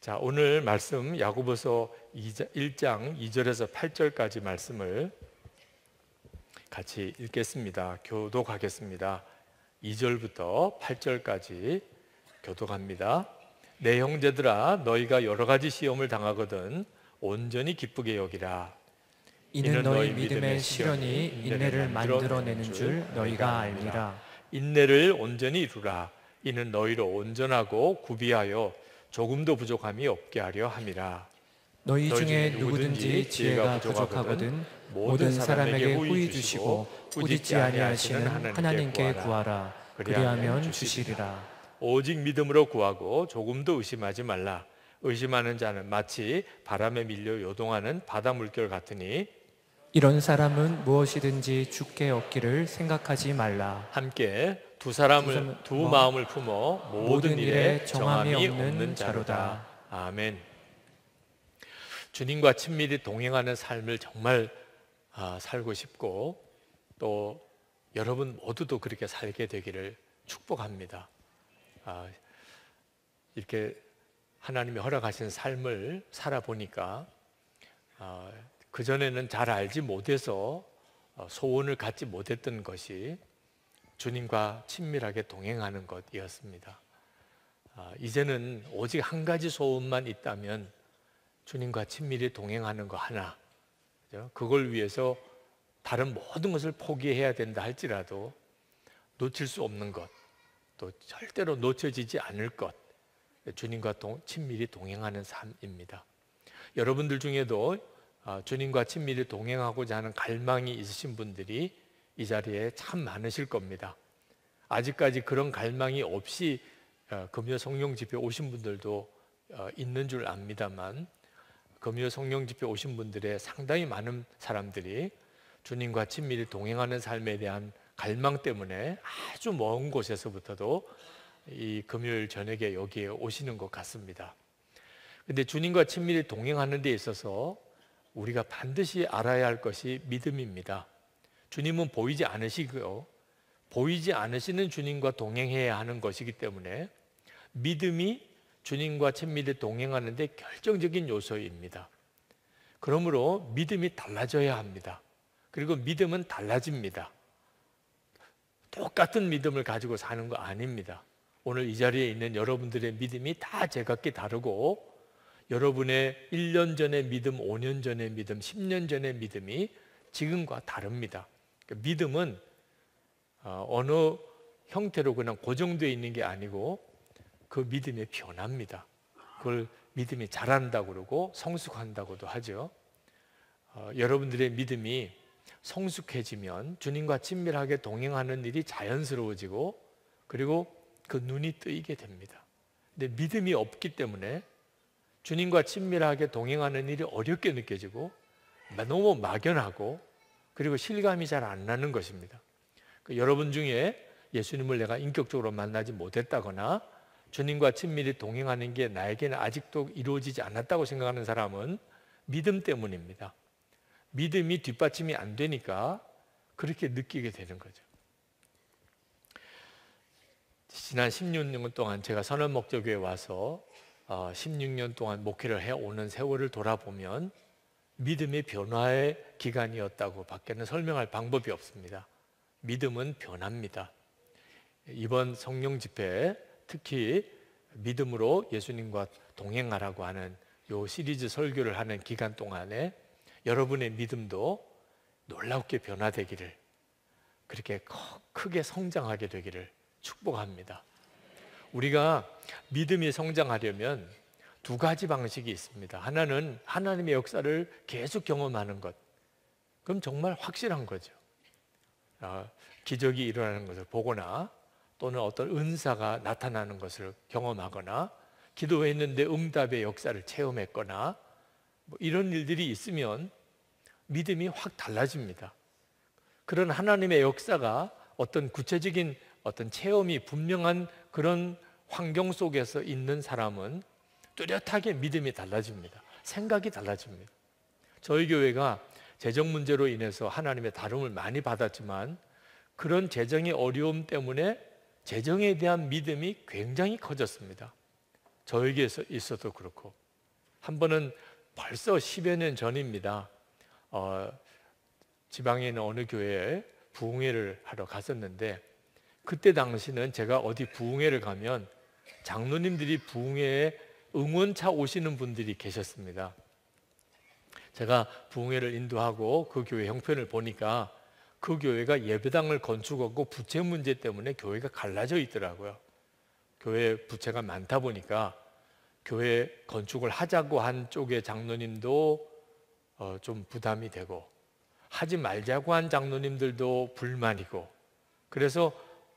자, 오늘 말씀 야고보서 1장 2절에서 8절까지 말씀을 같이 읽겠습니다. 교독하겠습니다. 2절부터 8절까지 교독합니다. 내 형제들아, 너희가 여러 가지 시험을 당하거든 온전히 기쁘게 여기라. 이는 너희 믿음의 시련이 인내를 만들어내는 줄 너희가 알미라. 인내를 온전히 이루라. 이는 너희로 온전하고 구비하여 조금도 부족함이 없게 하려 함이라. 너희 중에 누구든지 지혜가 부족하거든 모든 사람에게 후히 주시고 꾸짖지 아니하시는 하나님께 구하라. 그리하면 주시리라. 오직 믿음으로 구하고 조금도 의심하지 말라. 의심하는 자는 마치 바람에 밀려 요동하는 바다 물결 같으니 이런 사람은 무엇이든지 주께 얻기를 생각하지 말라. 함께 두 마음을 품어 모든 일에 정함이 없는 자로다. 아멘. 주님과 친밀히 동행하는 삶을 정말 살고 싶고 또 여러분 모두도 그렇게 살게 되기를 축복합니다. 이렇게 하나님이 허락하신 삶을 살아보니까 그전에는 잘 알지 못해서 소원을 갖지 못했던 것이 주님과 친밀하게 동행하는 것이었습니다. 이제는 오직 한 가지 소원만 있다면 주님과 친밀히 동행하는 거 하나, 그걸 위해서 다른 모든 것을 포기해야 된다 할지라도 놓칠 수 없는 것, 또 절대로 놓쳐지지 않을 것, 주님과 친밀히 동행하는 삶입니다. 여러분들 중에도 주님과 친밀히 동행하고자 하는 갈망이 있으신 분들이 이 자리에 참 많으실 겁니다. 아직까지 그런 갈망이 없이 금요 성령 집회 오신 분들도 있는 줄 압니다만 금요 성령 집회 오신 분들의 상당히 많은 사람들이 주님과 친밀히 동행하는 삶에 대한 갈망 때문에 아주 먼 곳에서부터도 이 금요일 저녁에 여기에 오시는 것 같습니다. 근데 주님과 친밀히 동행하는 데 있어서 우리가 반드시 알아야 할 것이 믿음입니다. 주님은 보이지 않으시고요, 보이지 않으시는 주님과 동행해야 하는 것이기 때문에 믿음이 주님과 친밀히 동행하는 데 결정적인 요소입니다. 그러므로 믿음이 달라져야 합니다. 그리고 믿음은 달라집니다. 똑같은 믿음을 가지고 사는 거 아닙니다. 오늘 이 자리에 있는 여러분들의 믿음이 다 제각기 다르고 여러분의 1년 전의 믿음, 5년 전의 믿음, 10년 전의 믿음이 지금과 다릅니다. 믿음은 어느 형태로 그냥 고정되어 있는 게 아니고 그 믿음이 변합니다. 그걸 믿음이 자란다고 그러고 성숙한다고도 하죠. 여러분들의 믿음이 성숙해지면 주님과 친밀하게 동행하는 일이 자연스러워지고 그리고 그 눈이 뜨이게 됩니다. 근데 믿음이 없기 때문에 주님과 친밀하게 동행하는 일이 어렵게 느껴지고 너무 막연하고 그리고 실감이 잘 안 나는 것입니다. 여러분 중에 예수님을 내가 인격적으로 만나지 못했다거나 주님과 친밀히 동행하는 게 나에게는 아직도 이루어지지 않았다고 생각하는 사람은 믿음 때문입니다. 믿음이 뒷받침이 안 되니까 그렇게 느끼게 되는 거죠. 지난 16년 동안 제가 선언목적교회에 와서 16년 동안 목회를 해오는 세월을 돌아보면 믿음의 변화의 기간이었다고 밖에는 설명할 방법이 없습니다. 믿음은 변합니다. 이번 성령 집회 특히 믿음으로 예수님과 동행하라고 하는 요 시리즈 설교를 하는 기간 동안에 여러분의 믿음도 놀랍게 변화되기를, 그렇게 크게 성장하게 되기를 축복합니다. 우리가 믿음이 성장하려면 두 가지 방식이 있습니다. 하나는 하나님의 역사를 계속 경험하는 것. 그럼 정말 확실한 거죠. 기적이 일어나는 것을 보거나 또는 어떤 은사가 나타나는 것을 경험하거나 기도했는데 응답의 역사를 체험했거나 이런 일들이 있으면 믿음이 확 달라집니다. 그런 하나님의 역사가 어떤 구체적인 어떤 체험이 분명한 그런 환경 속에서 있는 사람은 뚜렷하게 믿음이 달라집니다. 생각이 달라집니다. 저희 교회가 재정 문제로 인해서 하나님의 다름을 많이 받았지만 그런 재정의 어려움 때문에 재정에 대한 믿음이 굉장히 커졌습니다. 저에게 있어도 그렇고, 한 번은 벌써 10여 년 전입니다. 지방에 있는 어느 교회에 부흥회를 하러 갔었는데, 그때 당시는 제가 어디 부흥회를 가면 장로님들이 부흥회에 응원차 오시는 분들이 계셨습니다. 제가 부흥회를 인도하고 그 교회 형편을 보니까 그 교회가 예배당을 건축하고 부채 문제 때문에 교회가 갈라져 있더라고요. 교회 부채가 많다 보니까 교회 건축을 하자고 한 쪽의 장로님도 좀 부담이 되고, 하지 말자고 한 장로님들도 불만이고, 그래서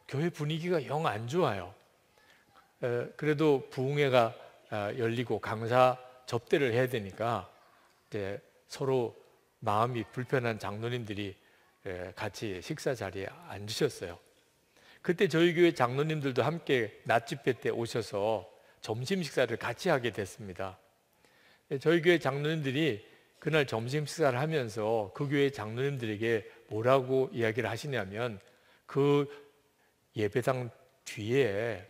교회 분위기가 영 안 좋아요. 그래도 부흥회가 열리고 강사 접대를 해야 되니까 이제 서로 마음이 불편한 장로님들이 같이 식사 자리에 앉으셨어요. 그때 저희 교회 장로님들도 함께 낮 집회 때 오셔서 점심 식사를 같이 하게 됐습니다. 저희 교회 장로님들이 그날 점심 식사를 하면서 그 교회 장로님들에게 뭐라고 이야기를 하시냐면, 그 예배당 뒤에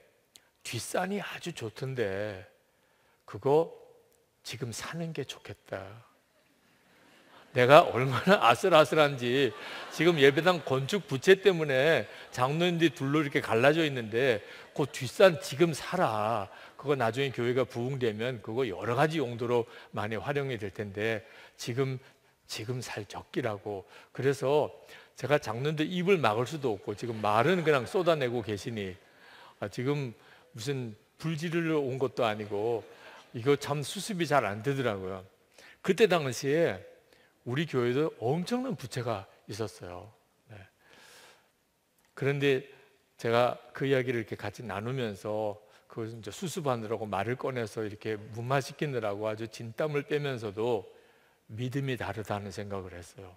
뒷산이 아주 좋던데 그거 지금 사는 게 좋겠다. 내가 얼마나 아슬아슬한지, 지금 예배당 건축 부채 때문에 장로님들이 둘로 이렇게 갈라져 있는데 그 뒷산 지금 사라. 그거 나중에 교회가 부흥되면 그거 여러 가지 용도로 많이 활용이 될 텐데 지금 살 적기라고. 그래서 제가 장로님들 입을 막을 수도 없고 지금 말은 그냥 쏟아내고 계시니, 지금 무슨 불 지르러 온 것도 아니고 이거 참 수습이 잘 안 되더라고요. 그때 당시에 우리 교회도 엄청난 부채가 있었어요. 네. 그런데 제가 그 이야기를 이렇게 같이 나누면서 그걸 이제 수습하느라고 말을 꺼내서 이렇게 무마시키느라고 아주 진땀을 빼면서도 믿음이 다르다는 생각을 했어요.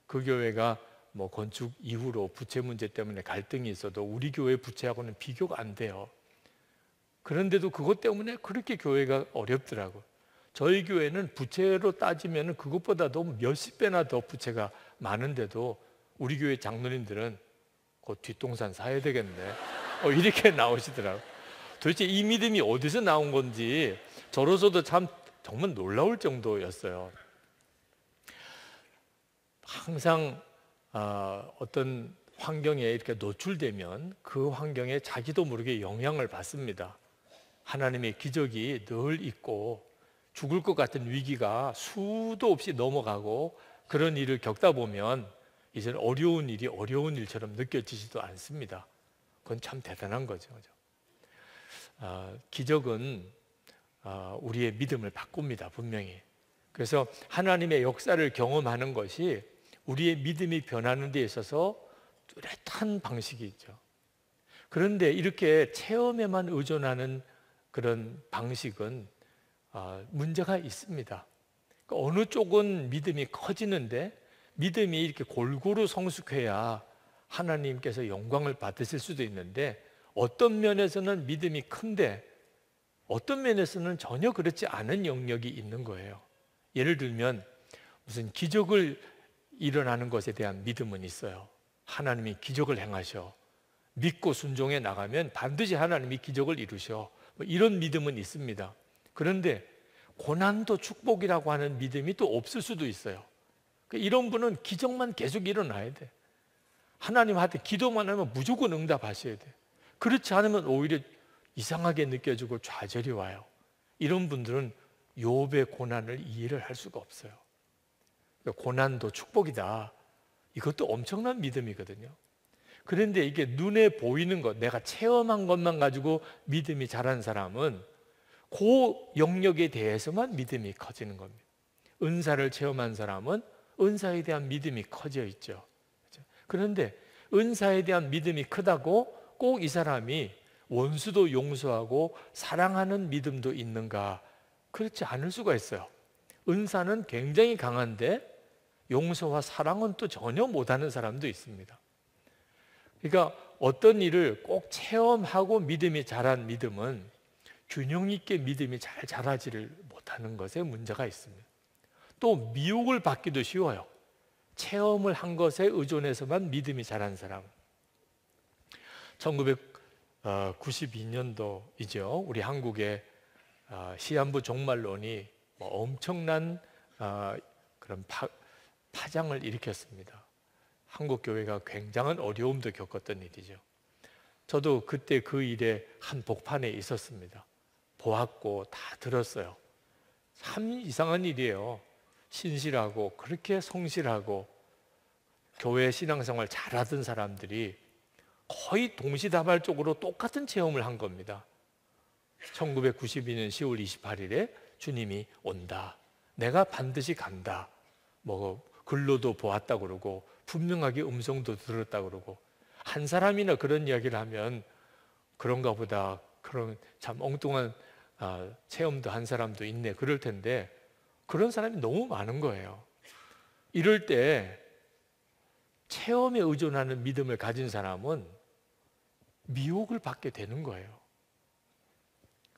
그 교회가 뭐 건축 이후로 부채 문제 때문에 갈등이 있어도 우리 교회 부채하고는 비교가 안 돼요. 그런데도 그것 때문에 그렇게 교회가 어렵더라고요. 저희 교회는 부채로 따지면 그것보다도 몇십 배나 더 부채가 많은데도 우리 교회 장로님들은 곧 뒷동산 사야 되겠네, 이렇게 나오시더라고요. 도대체 이 믿음이 어디서 나온 건지 저로서도 정말 놀라울 정도였어요. 항상 어떤 환경에 이렇게 노출되면 그 환경에 자기도 모르게 영향을 받습니다. 하나님의 기적이 늘 있고 죽을 것 같은 위기가 수도 없이 넘어가고 그런 일을 겪다 보면 이제 어려운 일이 어려운 일처럼 느껴지지도 않습니다. 그건 참 대단한 거죠. 기적은 우리의 믿음을 바꿉니다, 분명히. 그래서 하나님의 역사를 경험하는 것이 우리의 믿음이 변하는 데 있어서 뚜렷한 방식이 있죠. 그런데 이렇게 체험에만 의존하는 그런 방식은 문제가 있습니다. 그러니까 어느 쪽은 믿음이 커지는데 믿음이 이렇게 골고루 성숙해야 하나님께서 영광을 받으실 수도 있는데, 어떤 면에서는 믿음이 큰데 어떤 면에서는 전혀 그렇지 않은 영역이 있는 거예요. 예를 들면 무슨 기적을 일어나는 것에 대한 믿음은 있어요. 하나님이 기적을 행하셔, 믿고 순종해 나가면 반드시 하나님이 기적을 이루셔, 이런 믿음은 있습니다. 그런데 고난도 축복이라고 하는 믿음이 또 없을 수도 있어요. 이런 분은 기적만 계속 일어나야 돼. 하나님한테 기도만 하면 무조건 응답하셔야 돼. 그렇지 않으면 오히려 이상하게 느껴지고 좌절이 와요. 이런 분들은 욥의 고난을 이해를 할 수가 없어요. 고난도 축복이다, 이것도 엄청난 믿음이거든요. 그런데 이게 눈에 보이는 것, 내가 체험한 것만 가지고 믿음이 자란 사람은 그 영역에 대해서만 믿음이 커지는 겁니다. 은사를 체험한 사람은 은사에 대한 믿음이 커져 있죠. 그런데 은사에 대한 믿음이 크다고 꼭 이 사람이 원수도 용서하고 사랑하는 믿음도 있는가? 그렇지 않을 수가 있어요. 은사는 굉장히 강한데 용서와 사랑은 또 전혀 못하는 사람도 있습니다. 그러니까 어떤 일을 꼭 체험하고 믿음이 자란 믿음은 균형 있게 믿음이 잘 자라지를 못하는 것에 문제가 있습니다. 또 미혹을 받기도 쉬워요. 체험을 한 것에 의존해서만 믿음이 자란 사람. 1992년도이죠. 우리 한국에 시한부 종말론이 엄청난 그런 파장을 일으켰습니다. 한국 교회가 굉장한 어려움도 겪었던 일이죠. 저도 그때 그 일에 한 복판에 있었습니다. 보았고 다 들었어요. 참 이상한 일이에요. 신실하고 그렇게 성실하고 교회 신앙생활 잘하던 사람들이 거의 동시다발적으로 똑같은 체험을 한 겁니다. 1992년 10월 28일에 주님이 온다. 내가 반드시 간다. 글로도 보았다 그러고 분명하게 음성도 들었다 그러고, 한 사람이나 그런 이야기를 하면 그런가 보다, 그런 참 엉뚱한 체험도 한 사람도 있네 그럴 텐데, 그런 사람이 너무 많은 거예요. 이럴 때 체험에 의존하는 믿음을 가진 사람은 미혹을 받게 되는 거예요.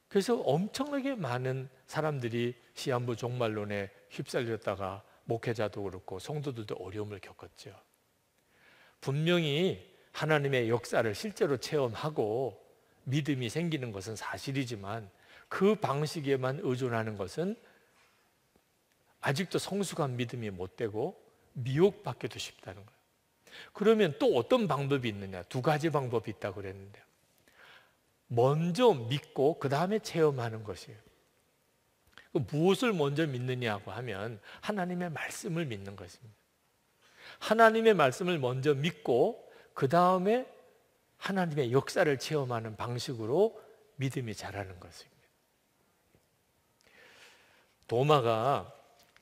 그래서 엄청나게 많은 사람들이 시한부 종말론에 휩쓸렸다가 목회자도 그렇고 성도들도 어려움을 겪었죠. 분명히 하나님의 역사를 실제로 체험하고 믿음이 생기는 것은 사실이지만, 그 방식에만 의존하는 것은 아직도 성숙한 믿음이 못 되고 미혹받기도 쉽다는 거예요. 그러면 또 어떤 방법이 있느냐? 두 가지 방법이 있다고 그랬는데, 먼저 믿고 그 다음에 체험하는 것이에요. 무엇을 먼저 믿느냐고 하면 하나님의 말씀을 믿는 것입니다. 하나님의 말씀을 먼저 믿고 그 다음에 하나님의 역사를 체험하는 방식으로 믿음이 자라는 것입니다. 도마가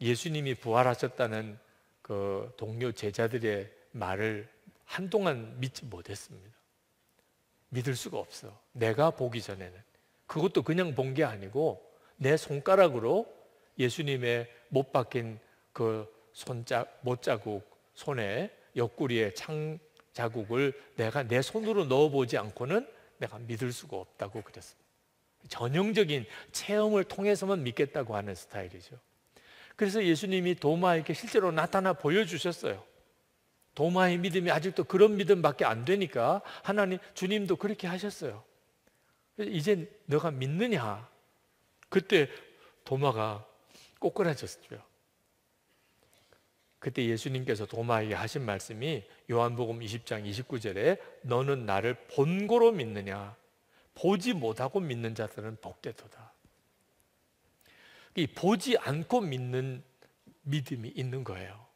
예수님이 부활하셨다는 그 동료 제자들의 말을 한동안 믿지 못했습니다. 믿을 수가 없어. 내가 보기 전에는. 그것도 그냥 본 게 아니고 내 손가락으로 예수님의 못 박힌 그 못자국, 손에 옆구리에 창 자국을 내가 내 손으로 넣어보지 않고는 내가 믿을 수가 없다고 그랬습니다. 전형적인 체험을 통해서만 믿겠다고 하는 스타일이죠. 그래서 예수님이 도마에게 실제로 나타나 보여주셨어요. 도마의 믿음이 아직도 그런 믿음밖에 안 되니까 주님도 그렇게 하셨어요. 이제 너가 믿느냐? 그때 도마가 꼬꾸라졌죠. 그때 예수님께서 도마에게 하신 말씀이 요한복음 20장 29절에 너는 나를 본고로 믿느냐? 보지 못하고 믿는 자들은 복되도다. 이 보지 않고 믿는 믿음이 있는 거예요.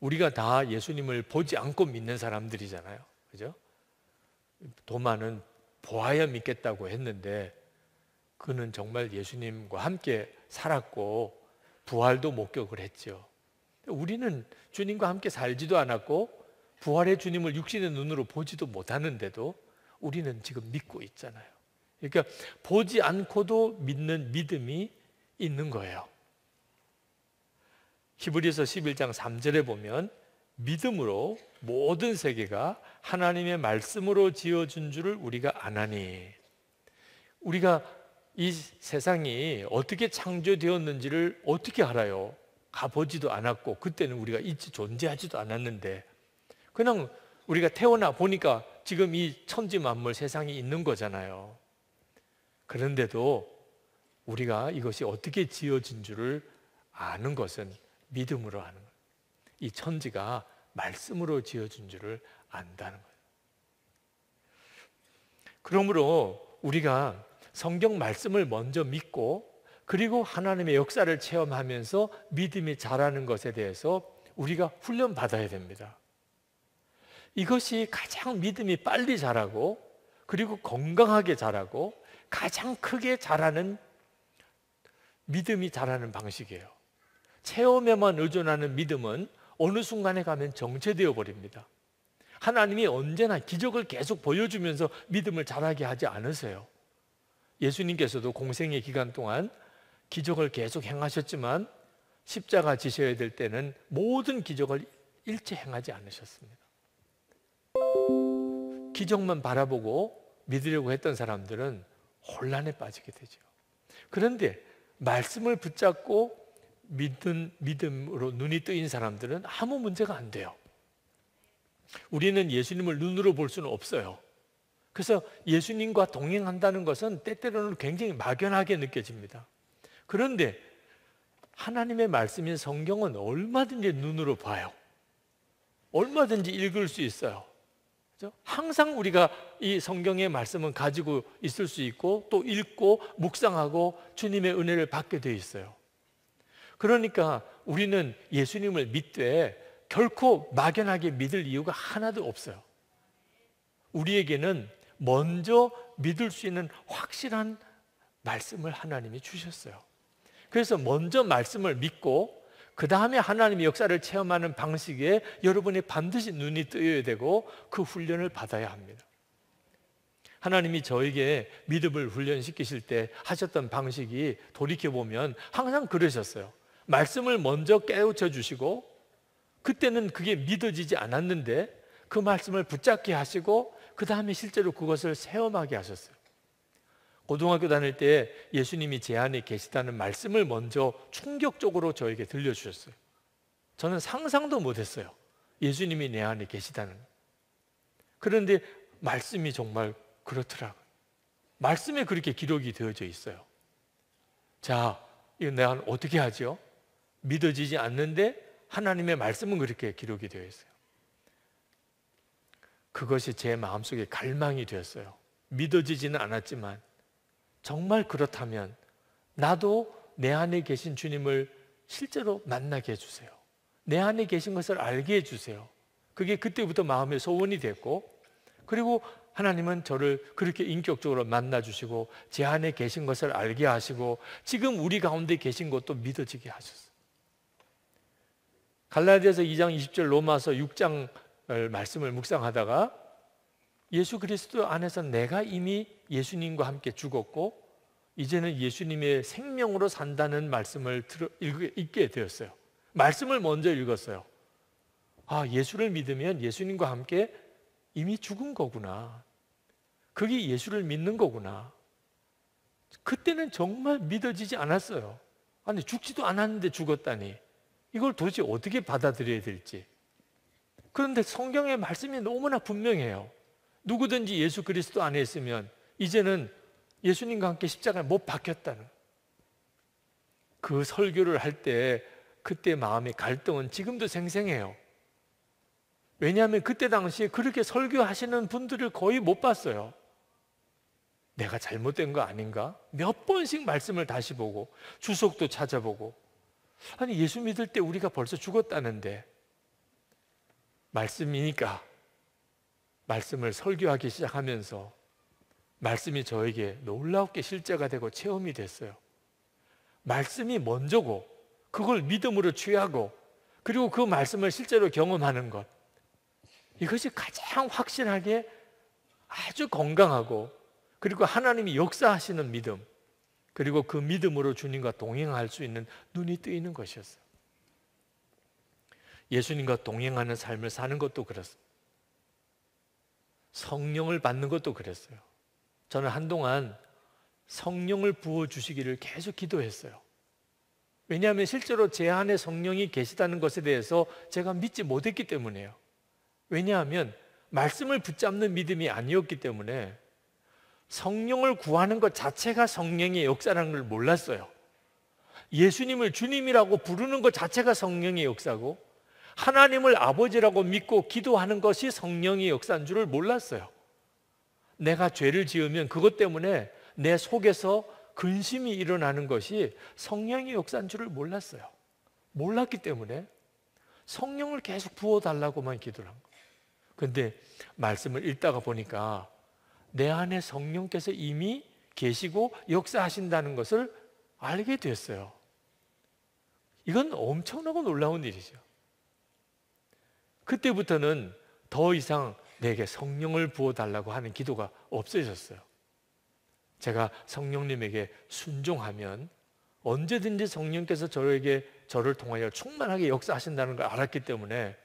우리가 다 예수님을 보지 않고 믿는 사람들이잖아요. 그죠? 도마는 보아야 믿겠다고 했는데 그는 정말 예수님과 함께 살았고 부활도 목격을 했죠. 우리는 주님과 함께 살지도 않았고 부활의 주님을 육신의 눈으로 보지도 못하는데도 우리는 지금 믿고 있잖아요. 그러니까 보지 않고도 믿는 믿음이 있는 거예요. 히브리서 11장 3절에 보면 믿음으로 모든 세계가 하나님의 말씀으로 지어준 줄을 우리가 아나니, 우리가 이 세상이 어떻게 창조되었는지를 어떻게 알아요? 가보지도 않았고 그때는 우리가 존재하지도 않았는데 그냥 우리가 태어나 보니까 지금 이 천지만물 세상이 있는 거잖아요. 그런데도 우리가 이것이 어떻게 지어진 줄을 아는 것은 믿음으로 하는 거예요. 이 천지가 말씀으로 지어진 줄을 안다는 거예요. 그러므로 우리가 성경 말씀을 먼저 믿고 그리고 하나님의 역사를 체험하면서 믿음이 자라는 것에 대해서 우리가 훈련받아야 됩니다. 이것이 가장 믿음이 빨리 자라고 그리고 건강하게 자라고 가장 크게 자라는 믿음이 자라는 방식이에요. 체험에만 의존하는 믿음은 어느 순간에 가면 정체되어 버립니다. 하나님이 언제나 기적을 계속 보여주면서 믿음을 자라게 하지 않으세요. 예수님께서도 공생의 기간 동안 기적을 계속 행하셨지만 십자가 지셔야 될 때는 모든 기적을 일체 행하지 않으셨습니다. 기적만 바라보고 믿으려고 했던 사람들은 혼란에 빠지게 되죠. 그런데 말씀을 붙잡고 믿음으로 눈이 뜨인 사람들은 아무 문제가 안 돼요. 우리는 예수님을 눈으로 볼 수는 없어요. 그래서 예수님과 동행한다는 것은 때때로는 굉장히 막연하게 느껴집니다. 그런데 하나님의 말씀인 성경은 얼마든지 눈으로 봐요. 얼마든지 읽을 수 있어요. 그렇죠? 항상 우리가 이 성경의 말씀은 가지고 있을 수 있고 또 읽고 묵상하고 주님의 은혜를 받게 되어 있어요. 그러니까 우리는 예수님을 믿되 결코 막연하게 믿을 이유가 하나도 없어요. 우리에게는 먼저 믿을 수 있는 확실한 말씀을 하나님이 주셨어요. 그래서 먼저 말씀을 믿고 그 다음에 하나님의 역사를 체험하는 방식에 여러분이 반드시 눈이 뜨여야 되고 그 훈련을 받아야 합니다. 하나님이 저에게 믿음을 훈련시키실 때 하셨던 방식이 돌이켜보면 항상 그러셨어요. 말씀을 먼저 깨우쳐 주시고 그때는 그게 믿어지지 않았는데 그 말씀을 붙잡게 하시고 그 다음에 실제로 그것을 체험하게 하셨어요. 고등학교 다닐 때 예수님이 제 안에 계시다는 말씀을 먼저 충격적으로 저에게 들려주셨어요. 저는 상상도 못했어요. 예수님이 내 안에 계시다는. 그런데 말씀이 정말 그렇더라고요. 말씀에 그렇게 기록이 되어져 있어요. 자, 이거 내가 어떻게 하죠? 믿어지지 않는데 하나님의 말씀은 그렇게 기록이 되어 있어요. 그것이 제 마음속에 갈망이 되었어요. 믿어지지는 않았지만 정말 그렇다면 나도 내 안에 계신 주님을 실제로 만나게 해주세요. 내 안에 계신 것을 알게 해주세요. 그게 그때부터 마음의 소원이 됐고, 그리고 하나님은 저를 그렇게 인격적으로 만나주시고 제 안에 계신 것을 알게 하시고 지금 우리 가운데 계신 것도 믿어지게 하셨어요. 갈라디아서 2장 20절, 로마서 6장 말씀을 묵상하다가 예수 그리스도 안에서 내가 이미 예수님과 함께 죽었고 이제는 예수님의 생명으로 산다는 말씀을 읽게 되었어요. 말씀을 먼저 읽었어요. 아, 예수를 믿으면 예수님과 함께 이미 죽은 거구나. 그게 예수를 믿는 거구나. 그때는 정말 믿어지지 않았어요. 아니, 죽지도 않았는데 죽었다니. 이걸 도대체 어떻게 받아들여야 될지. 그런데 성경의 말씀이 너무나 분명해요. 누구든지 예수 그리스도 안에 있으면 이제는 예수님과 함께 십자가에 못 박혔다는. 그 설교를 할 때 그때 마음의 갈등은 지금도 생생해요. 왜냐하면 그때 당시에 그렇게 설교하시는 분들을 거의 못 봤어요. 내가 잘못된 거 아닌가? 몇 번씩 말씀을 다시 보고 주석도 찾아보고, 아니 예수 믿을 때 우리가 벌써 죽었다는데, 말씀이니까 말씀을 설교하기 시작하면서 말씀이 저에게 놀랍게 실제가 되고 체험이 됐어요. 말씀이 먼저고 그걸 믿음으로 취하고 그리고 그 말씀을 실제로 경험하는 것, 이것이 가장 확실하게 아주 건강하고 그리고 하나님이 역사하시는 믿음, 그리고 그 믿음으로 주님과 동행할 수 있는 눈이 뜨이는 것이었어요. 예수님과 동행하는 삶을 사는 것도 그렇습니다. 성령을 받는 것도 그랬어요. 저는 한동안 성령을 부어주시기를 계속 기도했어요. 왜냐하면 실제로 제 안에 성령이 계시다는 것에 대해서 제가 믿지 못했기 때문에요. 왜냐하면 말씀을 붙잡는 믿음이 아니었기 때문에 성령을 구하는 것 자체가 성령의 역사라는 걸 몰랐어요. 예수님을 주님이라고 부르는 것 자체가 성령의 역사고 하나님을 아버지라고 믿고 기도하는 것이 성령의 역사인 줄을 몰랐어요. 내가 죄를 지으면 그것 때문에 내 속에서 근심이 일어나는 것이 성령의 역사인 줄을 몰랐어요. 몰랐기 때문에 성령을 계속 부어달라고만 기도를 한 거예요. 그런데 말씀을 읽다가 보니까 내 안에 성령께서 이미 계시고 역사하신다는 것을 알게 됐어요. 이건 엄청나고 놀라운 일이죠. 그때부터는 더 이상 내게 성령을 부어달라고 하는 기도가 없어졌어요. 제가 성령님에게 순종하면 언제든지 성령께서 저를 통하여 충만하게 역사하신다는 걸 알았기 때문에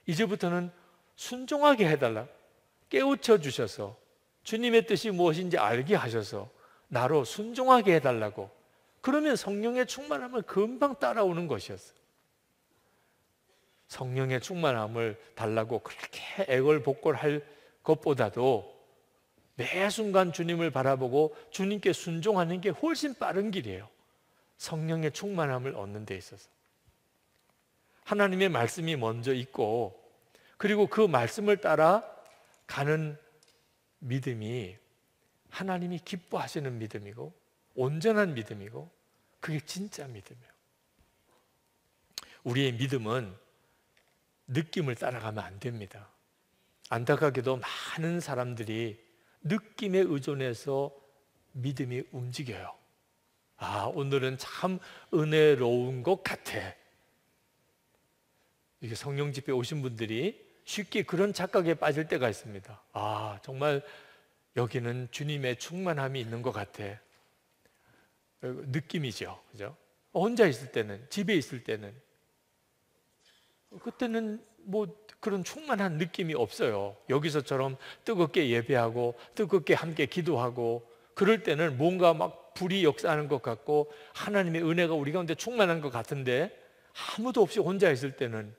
이제부터는 순종하게 해달라, 깨우쳐 주셔서 주님의 뜻이 무엇인지 알게 하셔서 나로 순종하게 해달라고, 그러면 성령의 충만함을 금방 따라오는 것이었어요. 성령의 충만함을 달라고 그렇게 애걸복걸할 것보다도 매 순간 주님을 바라보고 주님께 순종하는 게 훨씬 빠른 길이에요. 성령의 충만함을 얻는 데 있어서 하나님의 말씀이 먼저 있고, 그리고 그 말씀을 따라 가는 믿음이 하나님이 기뻐하시는 믿음이고 온전한 믿음이고, 그게 진짜 믿음이에요. 우리의 믿음은 느낌을 따라가면 안 됩니다. 안타깝게도 많은 사람들이 느낌에 의존해서 믿음이 움직여요. 오늘은 참 은혜로운 것 같아. 이게 성령 집회 오신 분들이 쉽게 그런 착각에 빠질 때가 있습니다. 정말 여기는 주님의 충만함이 있는 것 같아. 느낌이죠, 그죠? 혼자 있을 때는, 집에 있을 때는, 그때는 뭐 그런 충만한 느낌이 없어요. 여기서처럼 뜨겁게 예배하고 뜨겁게 함께 기도하고 그럴 때는 뭔가 막 불이 역사하는 것 같고 하나님의 은혜가 우리 가운데 충만한 것 같은데, 아무도 없이 혼자 있을 때는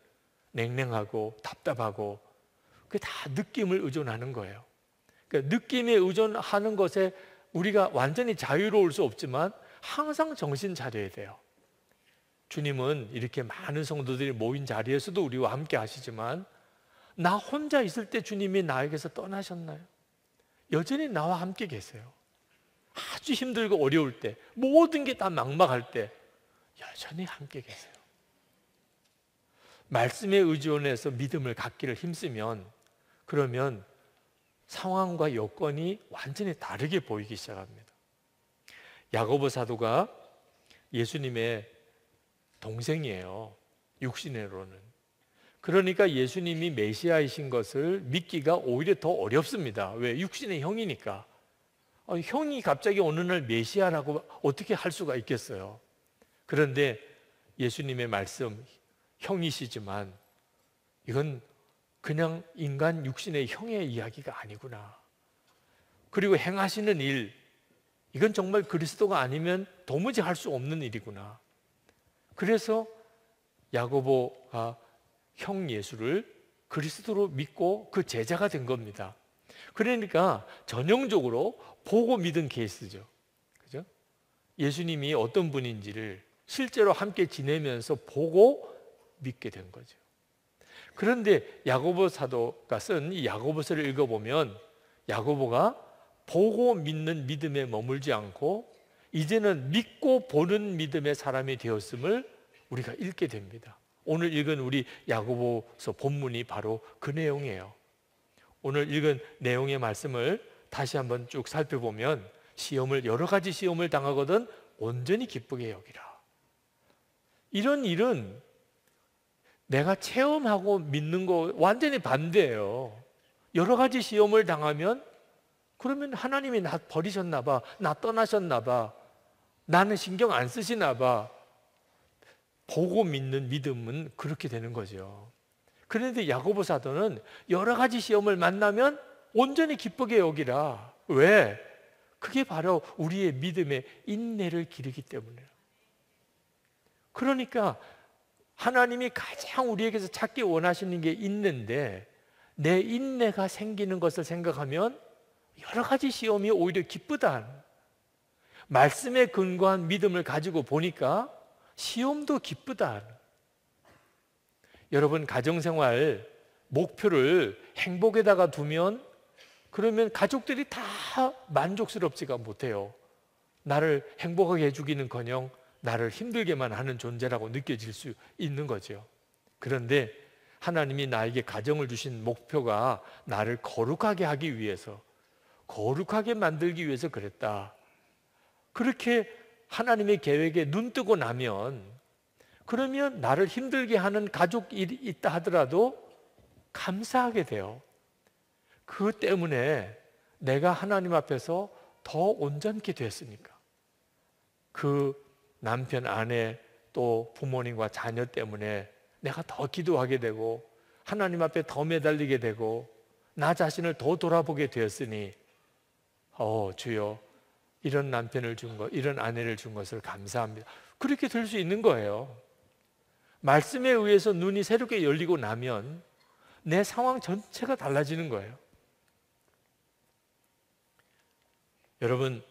냉랭하고 답답하고, 그게 다 느낌을 의존하는 거예요. 그러니까 느낌에 의존하는 것에 우리가 완전히 자유로울 수 없지만 항상 정신 차려야 돼요. 주님은 이렇게 많은 성도들이 모인 자리에서도 우리와 함께 하시지만, 나 혼자 있을 때 주님이 나에게서 떠나셨나요? 여전히 나와 함께 계세요. 아주 힘들고 어려울 때, 모든 게 다 막막할 때 여전히 함께 계세요. 말씀에 의존해서 믿음을 갖기를 힘쓰면, 그러면 상황과 여건이 완전히 다르게 보이기 시작합니다. 야고보 사도가 예수님의 동생이에요, 육신으로는. 그러니까 예수님이 메시아이신 것을 믿기가 오히려 더 어렵습니다. 왜? 육신의 형이니까. 형이 갑자기 어느 날 메시아라고 어떻게 할 수가 있겠어요? 그런데 예수님의 말씀, 형이시지만 이건 그냥 인간 육신의 형의 이야기가 아니구나. 그리고 행하시는 일, 이건 정말 그리스도가 아니면 도무지 할 수 없는 일이구나. 그래서 야고보가 형 예수를 그리스도로 믿고 그 제자가 된 겁니다. 그러니까 전형적으로 보고 믿은 케이스죠. 그죠? 예수님이 어떤 분인지를 실제로 함께 지내면서 보고 믿게 된 거죠. 그런데 야고보 사도가 쓴 이 야고보서를 읽어보면 야고보가 보고 믿는 믿음에 머물지 않고 이제는 믿고 보는 믿음의 사람이 되었음을 우리가 읽게 됩니다. 오늘 읽은 우리 야고보서 본문이 바로 그 내용이에요. 오늘 읽은 내용의 말씀을 다시 한번 쭉 살펴보면, 여러 가지 시험을 당하거든 온전히 기쁘게 여기라. 이런 일은 내가 체험하고 믿는 거 완전히 반대예요. 여러 가지 시험을 당하면, 그러면 하나님이 나 버리셨나 봐, 나 떠나셨나 봐, 나는 신경 안 쓰시나 봐. 보고 믿는 믿음은 그렇게 되는 거죠. 그런데 야고보 사도는 여러 가지 시험을 만나면 온전히 기쁘게 여기라. 왜? 그게 바로 우리의 믿음의 인내를 기르기 때문이에요. 그러니까 하나님이 가장 우리에게서 찾기 원하시는 게 인내인데, 내 인내가 생기는 것을 생각하면 여러 가지 시험이 오히려 기쁘다. 말씀에 근거한 믿음을 가지고 보니까 시험도 기쁘다. 여러분, 가정생활 목표를 행복에다가 두면, 그러면 가족들이 다 만족스럽지가 못해요. 나를 행복하게 해주기는커녕 나를 힘들게만 하는 존재라고 느껴질 수 있는 거죠. 그런데 하나님이 나에게 가정을 주신 목표가 나를 거룩하게 하기 위해서, 거룩하게 만들기 위해서 그랬다. 그렇게 하나님의 계획에 눈 뜨고 나면, 그러면 나를 힘들게 하는 가족 일이 있다 하더라도 감사하게 돼요. 그 때문에 내가 하나님 앞에서 더 온전케 됐으니까. 그 남편, 아내, 또 부모님과 자녀 때문에 내가 더 기도하게 되고 하나님 앞에 더 매달리게 되고 나 자신을 더 돌아보게 되었으니, 주여, 이런 남편을 준 것, 이런 아내를 준 것을 감사합니다. 그렇게 될 수 있는 거예요. 말씀에 의해서 눈이 새롭게 열리고 나면 내 상황 전체가 달라지는 거예요. 여러분,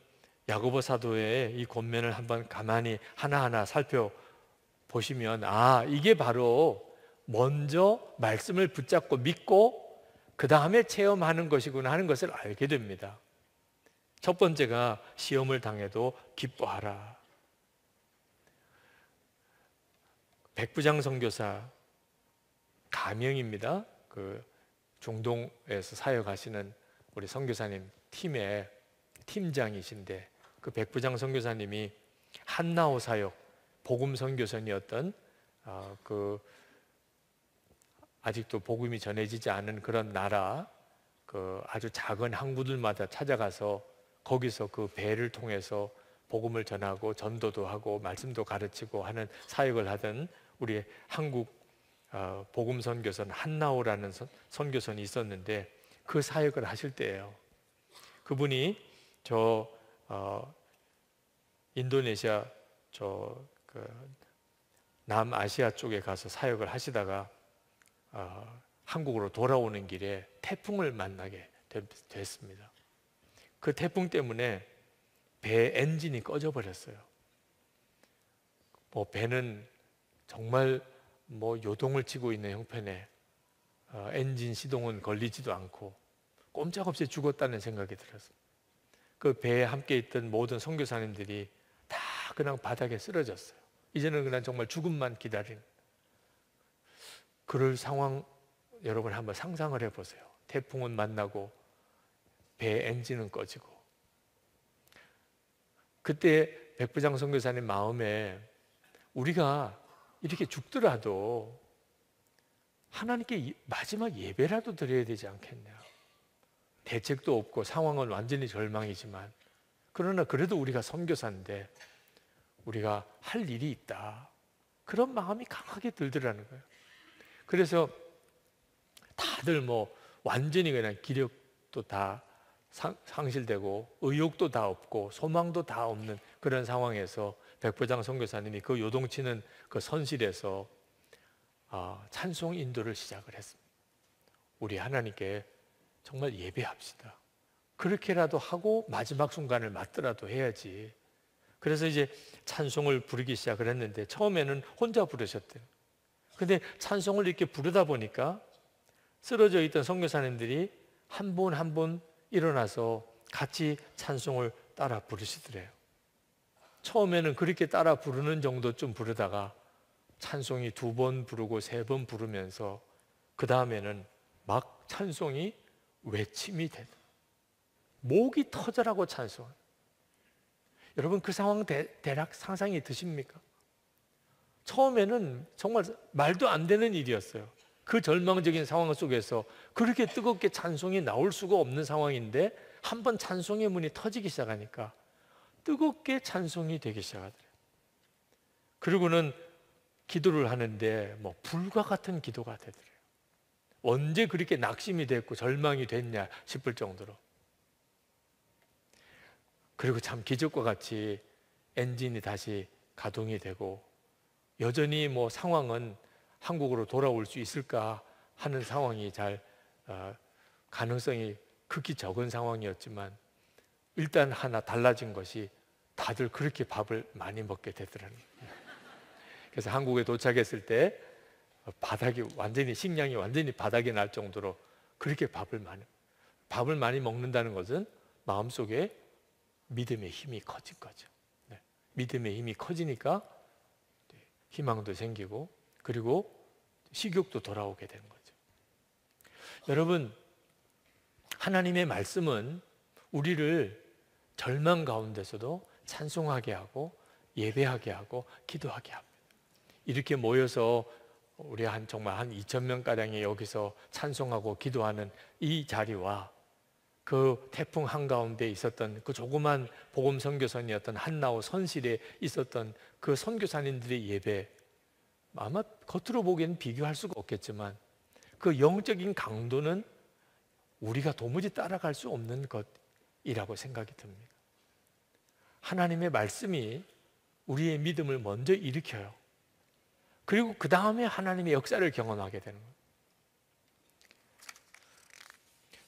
야고보 사도의 이 권면을 한번 가만히 하나하나 살펴보시면 이게 바로 먼저 말씀을 붙잡고 믿고 그 다음에 체험하는 것이구나 하는 것을 알게 됩니다. 첫 번째가 시험을 당해도 기뻐하라. 백부장 선교사 가명입니다. 그 중동에서 사역하시는 우리 선교사님 팀의 팀장이신데, 그 백부장 선교사님이 한나오 사역 복음 선교선이었던 그 아직도 복음이 전해지지 않은 그런 나라, 그 아주 작은 항구들마다 찾아가서 거기서 그 배를 통해서 복음을 전하고 전도도 하고 말씀도 가르치고 하는 사역을 하던 우리 한국 복음 선교선 한나오라는 선교선이 있었는데, 그 사역을 하실 때예요. 그분이 인도네시아 남아시아 쪽에 가서 사역을 하시다가 한국으로 돌아오는 길에 태풍을 만나게 됐습니다. 그 태풍 때문에 배 엔진이 꺼져 버렸어요. 배는 정말 요동을 치고 있는 형편에 엔진 시동은 걸리지도 않고 꼼짝없이 죽었다는 생각이 들었어요. 그 배에 함께 있던 모든 선교사님들이 다 그냥 바닥에 쓰러졌어요. 이제는 그냥 정말 죽음만 기다린 그럴 상황, 여러분 한번 상상을 해보세요. 태풍은 만나고 배 엔진은 꺼지고. 그때 백부장 선교사님 마음에 우리가 이렇게 죽더라도 하나님께 마지막 예배라도 드려야 되지 않겠냐. 대책도 없고 상황은 완전히 절망이지만, 그러나 그래도 우리가 선교사인데 우리가 할 일이 있다, 그런 마음이 강하게 들더라는 거예요. 그래서 다들 완전히 그냥 기력도 다 상실되고 의욕도 다 없고 소망도 다 없는 그런 상황에서 백부장 선교사님이 그 요동치는 그 선실에서 찬송 인도를 시작을 했습니다. 우리 하나님께 정말 예배합시다. 그렇게라도 하고 마지막 순간을 맞더라도 해야지. 그래서 이제 찬송을 부르기 시작을 했는데, 처음에는 혼자 부르셨대요. 근데 찬송을 이렇게 부르다 보니까 쓰러져 있던 선교사님들이 한 분 한 분 일어나서 같이 찬송을 따라 부르시더래요. 처음에는 그렇게 따라 부르는 정도쯤 부르다가 찬송이 2번 부르고 3번 부르면서 그 다음에는 막 찬송이 외침이 되다. 목이 터져라고 찬송. 여러분, 그 상황 대략 상상이 드십니까? 처음에는 정말 말도 안 되는 일이었어요. 그 절망적인 상황 속에서 그렇게 뜨겁게 찬송이 나올 수가 없는 상황인데, 한번 찬송의 문이 터지기 시작하니까 뜨겁게 찬송이 되기 시작하더래요. 그리고는 기도를 하는데 불과 같은 기도가 되더래요. 언제 그렇게 낙심이 됐고 절망이 됐냐 싶을 정도로. 그리고 참 기적과 같이 엔진이 다시 가동이 되고, 여전히 상황은 한국으로 돌아올 수 있을까 하는 상황이 가능성이 극히 적은 상황이었지만, 일단 하나 달라진 것이 다들 그렇게 밥을 많이 먹게 되더라고요. 그래서 한국에 도착했을 때 완전히 식량이 완전히 바닥이 날 정도로 그렇게 밥을 많이 먹는다는 것은 마음속에 믿음의 힘이 커진 거죠. 믿음의 힘이 커지니까 희망도 생기고, 그리고 식욕도 돌아오게 되는 거죠. 여러분, 하나님의 말씀은 우리를 절망 가운데서도 찬송하게 하고 예배하게 하고 기도하게 합니다. 이렇게 모여서 우리 정말 한 2,000명 가량이 여기서 찬송하고 기도하는 이 자리와 그 태풍 한가운데 있었던 그 조그만 복음 선교선이었던 한나오 선실에 있었던 그 선교사님들의 예배, 아마 겉으로 보기에는 비교할 수가 없겠지만 그 영적인 강도는 우리가 도무지 따라갈 수 없는 것이라고 생각이 듭니다. 하나님의 말씀이 우리의 믿음을 먼저 일으켜요. 그리고 그 다음에 하나님의 역사를 경험하게 되는 거예요.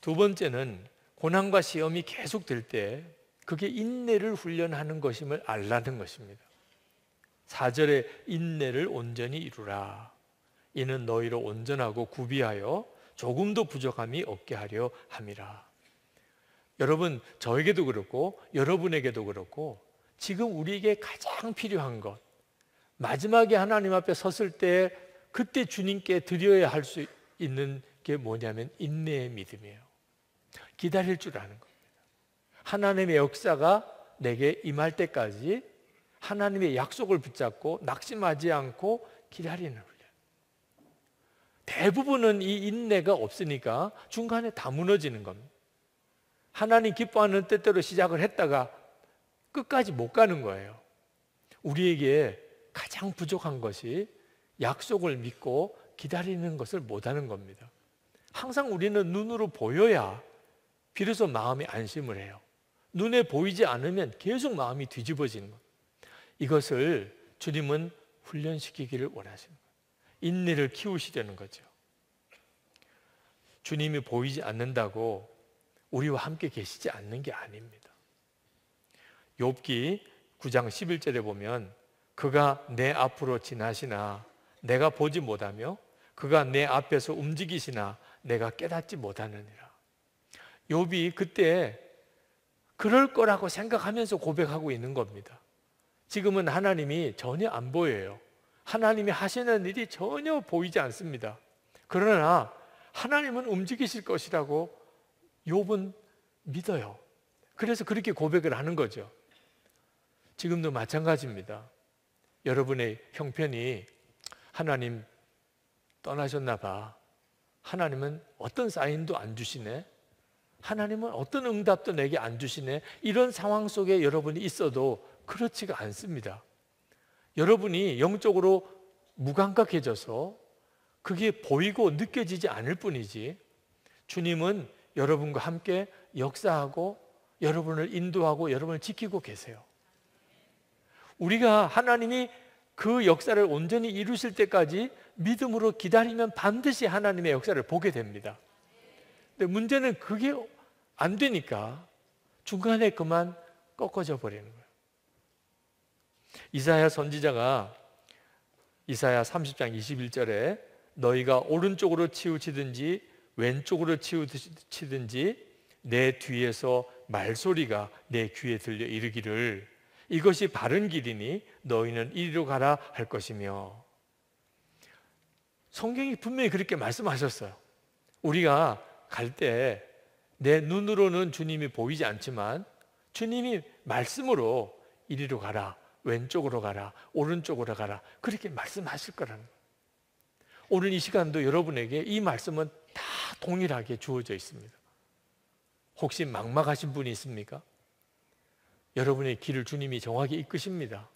두 번째는 고난과 시험이 계속 될 때 그게 인내를 훈련하는 것임을 알라는 것입니다. 4절에 인내를 온전히 이루라. 이는 너희로 온전하고 구비하여 조금도 부족함이 없게 하려 함이라. 여러분, 저에게도 그렇고 여러분에게도 그렇고 지금 우리에게 가장 필요한 것, 마지막에 하나님 앞에 섰을 때 그때 주님께 드려야 할 수 있는 게 뭐냐면 인내의 믿음이에요. 기다릴 줄 아는 겁니다. 하나님의 역사가 내게 임할 때까지 하나님의 약속을 붙잡고 낙심하지 않고 기다리는 훈련. 대부분은 이 인내가 없으니까 중간에 다 무너지는 겁니다. 하나님 기뻐하는 뜻대로 시작을 했다가 끝까지 못 가는 거예요. 우리에게 가장 부족한 것이 약속을 믿고 기다리는 것을 못하는 겁니다. 항상 우리는 눈으로 보여야 비로소 마음이 안심을 해요. 눈에 보이지 않으면 계속 마음이 뒤집어지는 거예요. 이것을 주님은 훈련시키기를 원하시는 거예요. 인내를 키우시려는 거죠. 주님이 보이지 않는다고 우리와 함께 계시지 않는 게 아닙니다. 욥기 9장 11절에 보면 그가 내 앞으로 지나시나 내가 보지 못하며 그가 내 앞에서 움직이시나 내가 깨닫지 못하느니라. 욥이 그때 그럴 거라고 생각하면서 고백하고 있는 겁니다. 지금은 하나님이 전혀 안 보여요. 하나님이 하시는 일이 전혀 보이지 않습니다. 그러나 하나님은 움직이실 것이라고 욥은 믿어요. 그래서 그렇게 고백을 하는 거죠. 지금도 마찬가지입니다. 여러분의 형편이 하나님 떠나셨나 봐. 하나님은 어떤 사인도 안 주시네. 하나님은 어떤 응답도 내게 안 주시네. 이런 상황 속에 여러분이 있어도 그렇지가 않습니다. 여러분이 영적으로 무감각해져서 그게 보이고 느껴지지 않을 뿐이지 주님은 여러분과 함께 역사하고 여러분을 인도하고 여러분을 지키고 계세요. 우리가 하나님이 그 역사를 온전히 이루실 때까지 믿음으로 기다리면 반드시 하나님의 역사를 보게 됩니다. 근데 문제는 그게 안 되니까 중간에 그만 꺾어져 버리는 거예요. 이사야 선지자가 이사야 30장 21절에 너희가 오른쪽으로 치우치든지 왼쪽으로 치우치든지 내 뒤에서 말소리가 내 귀에 들려 이르기를 이것이 바른 길이니 너희는 이리로 가라 할 것이며. 성경이 분명히 그렇게 말씀하셨어요. 우리가 갈 때 내 눈으로는 주님이 보이지 않지만 주님이 말씀으로 이리로 가라, 왼쪽으로 가라, 오른쪽으로 가라 그렇게 말씀하실 거라는 거예요. 오늘 이 시간도 여러분에게 이 말씀은 다 동일하게 주어져 있습니다. 혹시 막막하신 분이 있습니까? 여러분의 길을 주님이 정확히 이끄십니다.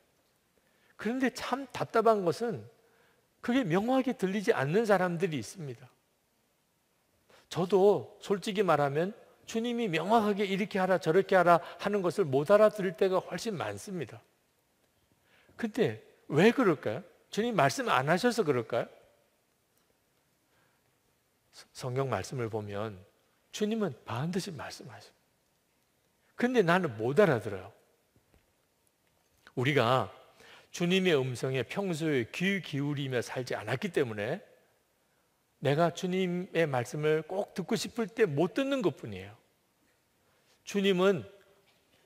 그런데 참 답답한 것은 그게 명확히 들리지 않는 사람들이 있습니다. 저도 솔직히 말하면 주님이 명확하게 이렇게 하라 저렇게 하라 하는 것을 못 알아들을 때가 훨씬 많습니다. 근데 왜 그럴까요? 주님 말씀 안 하셔서 그럴까요? 성경 말씀을 보면 주님은 반드시 말씀하십니다. 근데 나는 못 알아들어요. 우리가 주님의 음성에 평소에 귀 기울이며 살지 않았기 때문에 내가 주님의 말씀을 꼭 듣고 싶을 때 못 듣는 것뿐이에요. 주님은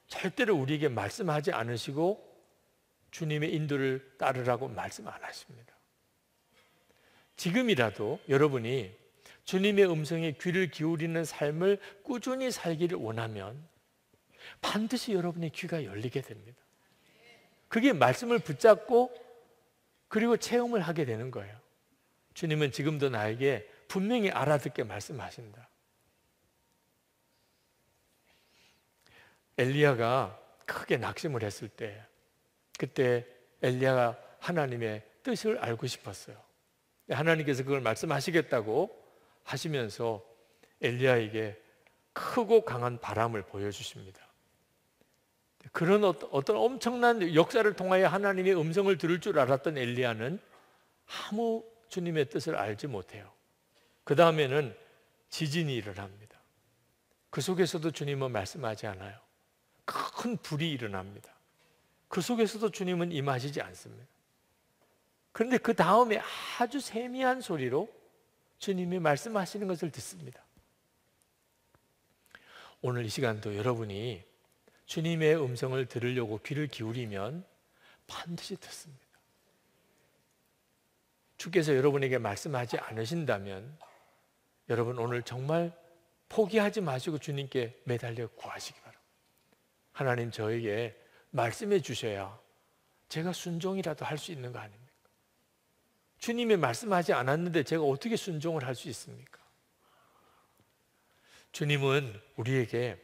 절대로 우리에게 말씀하지 않으시고 주님의 인도를 따르라고 말씀 안 하십니다. 지금이라도 여러분이 주님의 음성에 귀를 기울이는 삶을 꾸준히 살기를 원하면 반드시 여러분의 귀가 열리게 됩니다. 그게 말씀을 붙잡고 그리고 체험을 하게 되는 거예요. 주님은 지금도 나에게 분명히 알아듣게 말씀하신다. 엘리야가 크게 낙심을 했을 때 그때 엘리야가 하나님의 뜻을 알고 싶었어요. 하나님께서 그걸 말씀하시겠다고 하시면서 엘리야에게 크고 강한 바람을 보여주십니다. 그런 어떤 엄청난 역사를 통하여 하나님의 음성을 들을 줄 알았던 엘리야는 아무 주님의 뜻을 알지 못해요. 그 다음에는 지진이 일어납니다. 그 속에서도 주님은 말씀하지 않아요. 큰 불이 일어납니다. 그 속에서도 주님은 임하시지 않습니다. 그런데 그 다음에 아주 세미한 소리로 주님이 말씀하시는 것을 듣습니다. 오늘 이 시간도 여러분이 주님의 음성을 들으려고 귀를 기울이면 반드시 듣습니다. 주께서 여러분에게 말씀하지 않으신다면 여러분 오늘 정말 포기하지 마시고 주님께 매달려 구하시기 바랍니다. 하나님, 저에게 말씀해 주셔야 제가 순종이라도 할 수 있는 거 아닙니까? 주님이 말씀하지 않았는데 제가 어떻게 순종을 할 수 있습니까? 주님은 우리에게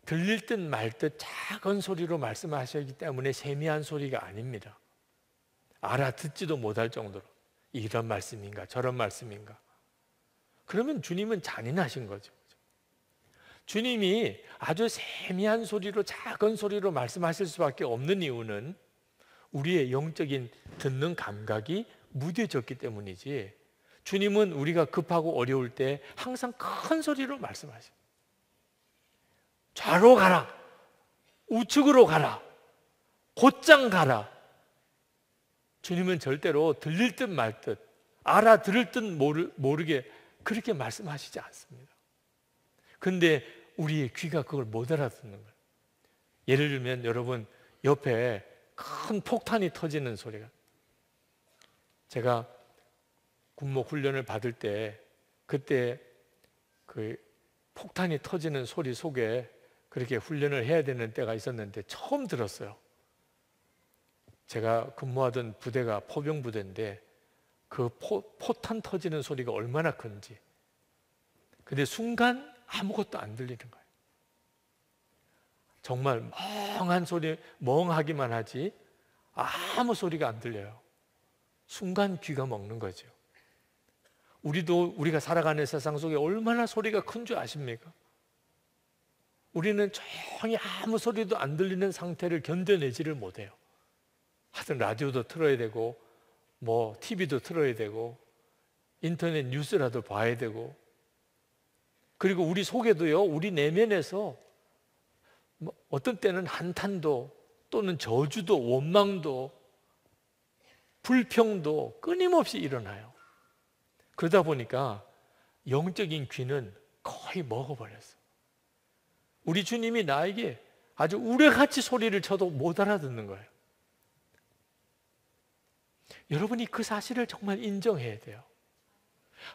들릴 듯 말 듯 작은 소리로 말씀하시기 때문에 세미한 소리가 아닙니다. 알아듣지도 못할 정도로 이런 말씀인가 저런 말씀인가. 그러면 주님은 잔인하신 거죠. 주님이 아주 세미한 소리로 작은 소리로 말씀하실 수밖에 없는 이유는 우리의 영적인 듣는 감각이 무뎌졌기 때문이지, 주님은 우리가 급하고 어려울 때 항상 큰 소리로 말씀하십니다. 좌로 가라, 우측으로 가라, 곧장 가라. 주님은 절대로 들릴 듯 말 듯, 알아들을 듯 모르게 그렇게 말씀하시지 않습니다. 그런데 우리의 귀가 그걸 못 알아듣는 거예요. 예를 들면 여러분 옆에 큰 폭탄이 터지는 소리가, 제가 군목 훈련을 받을 때 그때 그 폭탄이 터지는 소리 속에 그렇게 훈련을 해야 되는 때가 있었는데 처음 들었어요. 제가 근무하던 부대가 포병부대인데 그 포탄 터지는 소리가 얼마나 큰지. 근데 순간 아무것도 안 들리는 거예요. 정말 멍한 소리, 멍하기만 하지 아무 소리가 안 들려요. 순간 귀가 먹는 거죠. 우리가 살아가는 세상 속에 얼마나 소리가 큰 줄 아십니까? 우리는 조용히 아무 소리도 안 들리는 상태를 견뎌내지를 못해요. 하여튼 라디오도 틀어야 되고 뭐 TV도 틀어야 되고 인터넷 뉴스라도 봐야 되고, 그리고 우리 속에도요, 우리 내면에서 뭐 어떤 때는 한탄도 또는 저주도 원망도 불평도 끊임없이 일어나요. 그러다 보니까 영적인 귀는 거의 먹어버렸어. 우리 주님이 나에게 아주 우레같이 소리를 쳐도 못 알아듣는 거예요. 여러분이 그 사실을 정말 인정해야 돼요.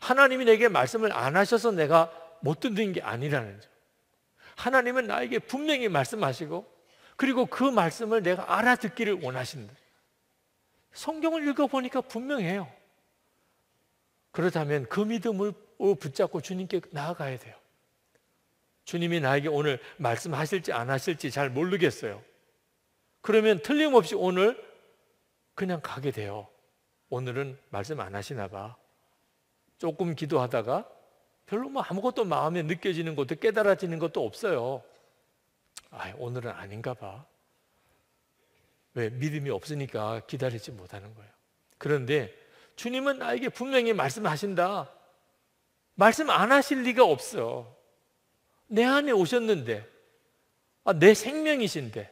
하나님이 내게 말씀을 안 하셔서 내가 못 듣는 게 아니라는 점. 하나님은 나에게 분명히 말씀하시고 그리고 그 말씀을 내가 알아듣기를 원하신다. 성경을 읽어보니까 분명해요. 그렇다면 그 믿음을 붙잡고 주님께 나아가야 돼요. 주님이 나에게 오늘 말씀하실지 안 하실지 잘 모르겠어요. 그러면 틀림없이 오늘 그냥 가게 돼요. 오늘은 말씀 안 하시나 봐. 조금 기도하다가 별로 뭐 아무것도 마음에 느껴지는 것도 깨달아지는 것도 없어요. 오늘은 아닌가 봐. 왜? 믿음이 없으니까 기다리지 못하는 거예요. 그런데 주님은 나에게 분명히 말씀하신다. 말씀 안 하실 리가 없어. 내 안에 오셨는데, 내 생명이신데,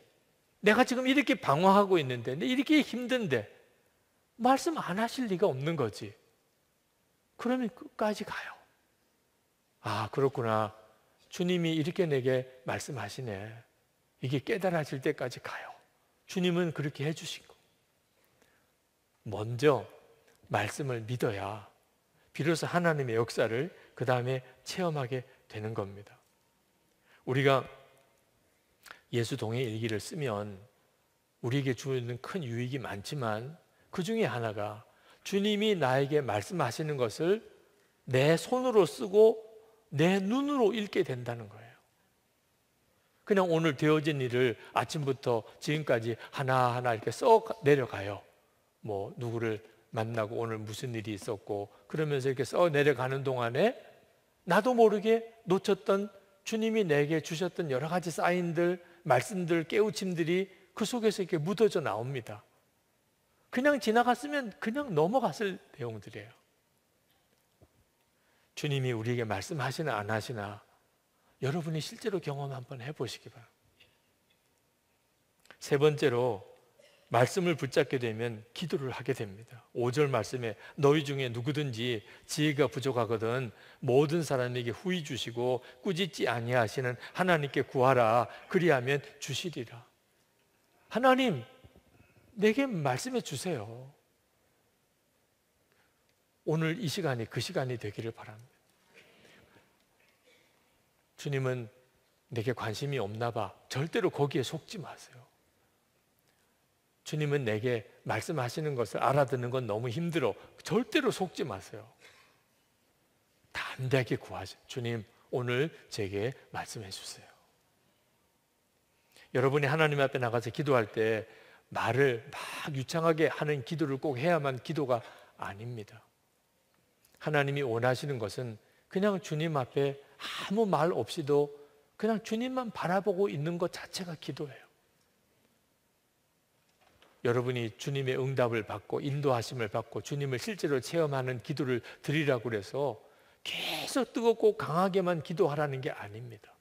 내가 지금 이렇게 방황하고 있는데, 이렇게 힘든데 말씀 안 하실 리가 없는 거지. 그러면 끝까지 가요. 그렇구나. 주님이 이렇게 내게 말씀하시네. 이게 깨달아질 때까지 가요. 주님은 그렇게 해주신 거. 먼저 말씀을 믿어야 비로소 하나님의 역사를 그 다음에 체험하게 되는 겁니다. 우리가 예수 동행 일기를 쓰면 우리에게 주는 큰 유익이 많지만 그 중에 하나가 주님이 나에게 말씀하시는 것을 내 손으로 쓰고 내 눈으로 읽게 된다는 거예요. 그냥 오늘 되어진 일을 아침부터 지금까지 하나하나 이렇게 써 내려가요. 뭐 누구를 만나고 오늘 무슨 일이 있었고 그러면서 이렇게 써 내려가는 동안에 나도 모르게 놓쳤던 주님이 내게 주셨던 여러 가지 사인들, 말씀들, 깨우침들이 그 속에서 이렇게 묻어져 나옵니다. 그냥 지나갔으면 그냥 넘어갔을 내용들이에요. 주님이 우리에게 말씀하시나 안 하시나 여러분이 실제로 경험 한번 해보시기 바랍니다. 세 번째로 말씀을 붙잡게 되면 기도를 하게 됩니다. 5절 말씀에 너희 중에 누구든지 지혜가 부족하거든 모든 사람에게 후히 주시고 꾸짖지 아니하시는 하나님께 구하라. 그리하면 주시리라. 하나님, 내게 말씀해 주세요. 오늘 이 시간이 그 시간이 되기를 바랍니다. 주님은 내게 관심이 없나 봐. 절대로 거기에 속지 마세요. 주님은 내게 말씀하시는 것을 알아듣는 건 너무 힘들어. 절대로 속지 마세요. 담대하게 구하세요. 주님, 오늘 제게 말씀해 주세요. 여러분이 하나님 앞에 나가서 기도할 때 말을 막 유창하게 하는 기도를 꼭 해야만 기도가 아닙니다. 하나님이 원하시는 것은 그냥 주님 앞에 아무 말 없이도 그냥 주님만 바라보고 있는 것 자체가 기도예요. 여러분이 주님의 응답을 받고 인도하심을 받고 주님을 실제로 체험하는 기도를 드리라고 그래서 계속 뜨겁고 강하게만 기도하라는 게 아닙니다.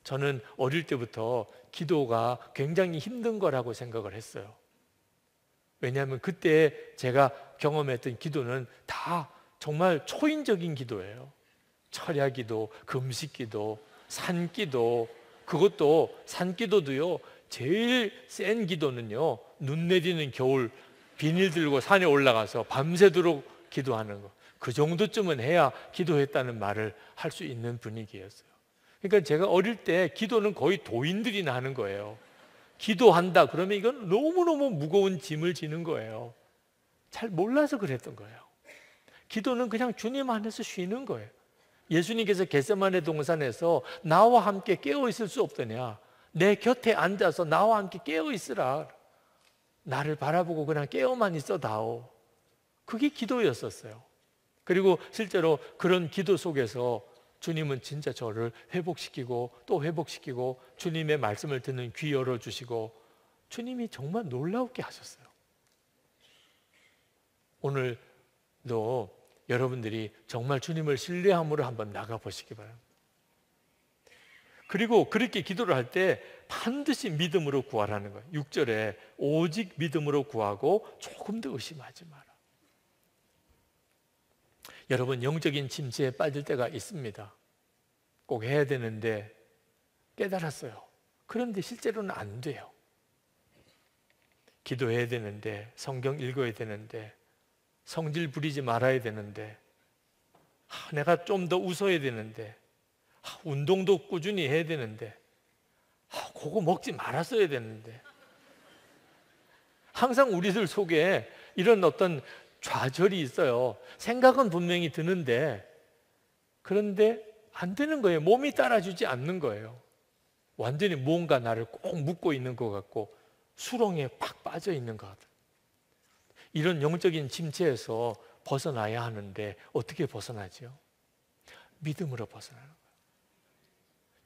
저는 어릴 때부터 기도가 굉장히 힘든 거라고 생각을 했어요. 왜냐하면 그때 제가 경험했던 기도는 다 정말 초인적인 기도예요. 철야 기도, 금식 기도, 산 기도, 그것도 산 기도도요, 제일 센 기도는요, 눈 내리는 겨울 비닐 들고 산에 올라가서 밤새도록 기도하는 거, 그 정도쯤은 해야 기도했다는 말을 할 수 있는 분위기였어요. 그러니까 제가 어릴 때 기도는 거의 도인들이나 하는 거예요. 기도한다 그러면 이건 너무너무 무거운 짐을 지는 거예요. 잘 몰라서 그랬던 거예요. 기도는 그냥 주님 안에서 쉬는 거예요. 예수님께서 겟세마네 동산에서 나와 함께 깨어 있을 수 없더냐, 내 곁에 앉아서 나와 함께 깨어 있으라. 나를 바라보고 그냥 깨어만 있어 다오. 그게 기도였었어요. 그리고 실제로 그런 기도 속에서 주님은 진짜 저를 회복시키고 또 회복시키고 주님의 말씀을 듣는 귀 열어주시고 주님이 정말 놀라우게 하셨어요. 오늘도 여러분들이 정말 주님을 신뢰함으로 한번 나가보시기 바랍니다. 그리고 그렇게 기도를 할 때 반드시 믿음으로 구하라는 거예요. 6절에 오직 믿음으로 구하고 조금 더 의심하지 마라. 여러분, 영적인 침체에 빠질 때가 있습니다. 꼭 해야 되는데 깨달았어요. 그런데 실제로는 안 돼요. 기도해야 되는데, 성경 읽어야 되는데, 성질 부리지 말아야 되는데, 내가 좀 더 웃어야 되는데, 운동도 꾸준히 해야 되는데, 그거 먹지 말았어야 되는데, 항상 우리들 속에 이런 어떤 좌절이 있어요. 생각은 분명히 드는데 그런데 안 되는 거예요. 몸이 따라주지 않는 거예요. 완전히 무언가 나를 꼭 묶고 있는 것 같고 수렁에 팍 빠져 있는 것 같아요. 이런 영적인 침체에서 벗어나야 하는데 어떻게 벗어나죠? 믿음으로 벗어나는 거예요.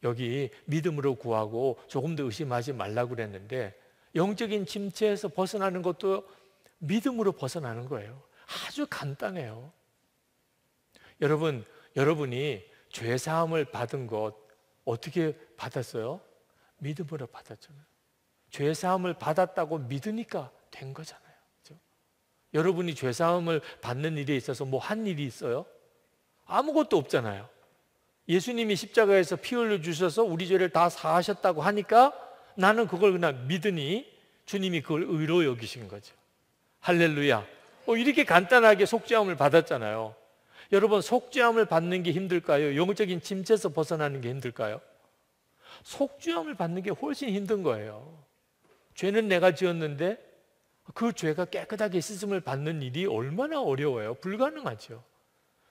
여기 믿음으로 구하고 조금 더 의심하지 말라고 그랬는데 영적인 침체에서 벗어나는 것도 믿음으로 벗어나는 거예요. 아주 간단해요. 여러분이 죄사함을 받은 것 어떻게 받았어요? 믿음으로 받았잖아요. 죄사함을 받았다고 믿으니까 된 거잖아요. 그렇죠? 여러분이 죄사함을 받는 일에 있어서 뭐 한 일이 있어요? 아무것도 없잖아요. 예수님이 십자가에서 피 흘려 주셔서 우리 죄를 다 사하셨다고 하니까 나는 그걸 그냥 믿으니 주님이 그걸 의로 여기신 거죠. 할렐루야. 이렇게 간단하게 속죄함을 받았잖아요. 여러분, 속죄함을 받는 게 힘들까요? 영적인 침체에서 벗어나는 게 힘들까요? 속죄함을 받는 게 훨씬 힘든 거예요. 죄는 내가 지었는데 그 죄가 깨끗하게 씻음을 받는 일이 얼마나 어려워요. 불가능하죠.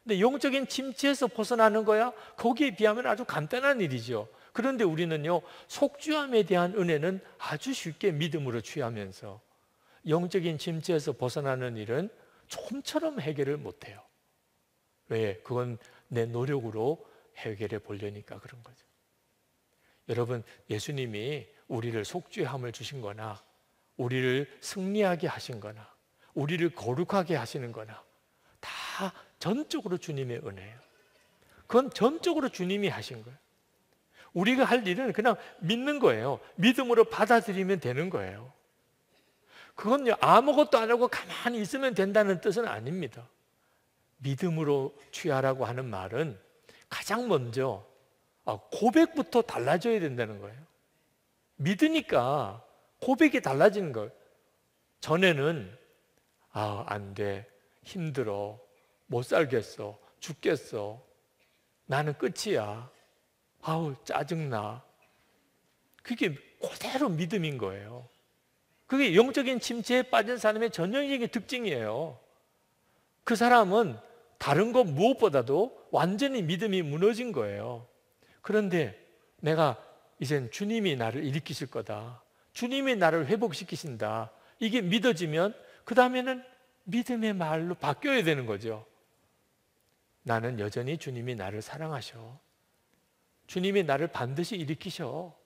근데 영적인 침체에서 벗어나는 거야? 거기에 비하면 아주 간단한 일이죠. 그런데 우리는요, 속죄함에 대한 은혜는 아주 쉽게 믿음으로 취하면서 영적인 침체에서 벗어나는 일은 좀처럼 해결을 못해요. 왜? 그건 내 노력으로 해결해 보려니까 그런 거죠. 여러분, 예수님이 우리를 속죄함을 주신 거나 우리를 승리하게 하신 거나 우리를 거룩하게 하시는 거나 다 전적으로 주님의 은혜예요. 그건 전적으로 주님이 하신 거예요. 우리가 할 일은 그냥 믿는 거예요. 믿음으로 받아들이면 되는 거예요. 그건요, 아무것도 안 하고 가만히 있으면 된다는 뜻은 아닙니다. 믿음으로 취하라고 하는 말은 가장 먼저 고백부터 달라져야 된다는 거예요. 믿으니까 고백이 달라지는 거예요. 전에는 안 돼, 힘들어, 못 살겠어, 죽겠어, 나는 끝이야, 짜증나. 그게 그대로 믿음인 거예요. 그게 영적인 침체에 빠진 사람의 전형적인 특징이에요. 그 사람은 다른 것 무엇보다도 완전히 믿음이 무너진 거예요. 그런데 내가 이젠 주님이 나를 일으키실 거다, 주님이 나를 회복시키신다, 이게 믿어지면 그 다음에는 믿음의 말로 바뀌어야 되는 거죠. 나는 여전히 주님이 나를 사랑하셔, 주님이 나를 반드시 일으키셔,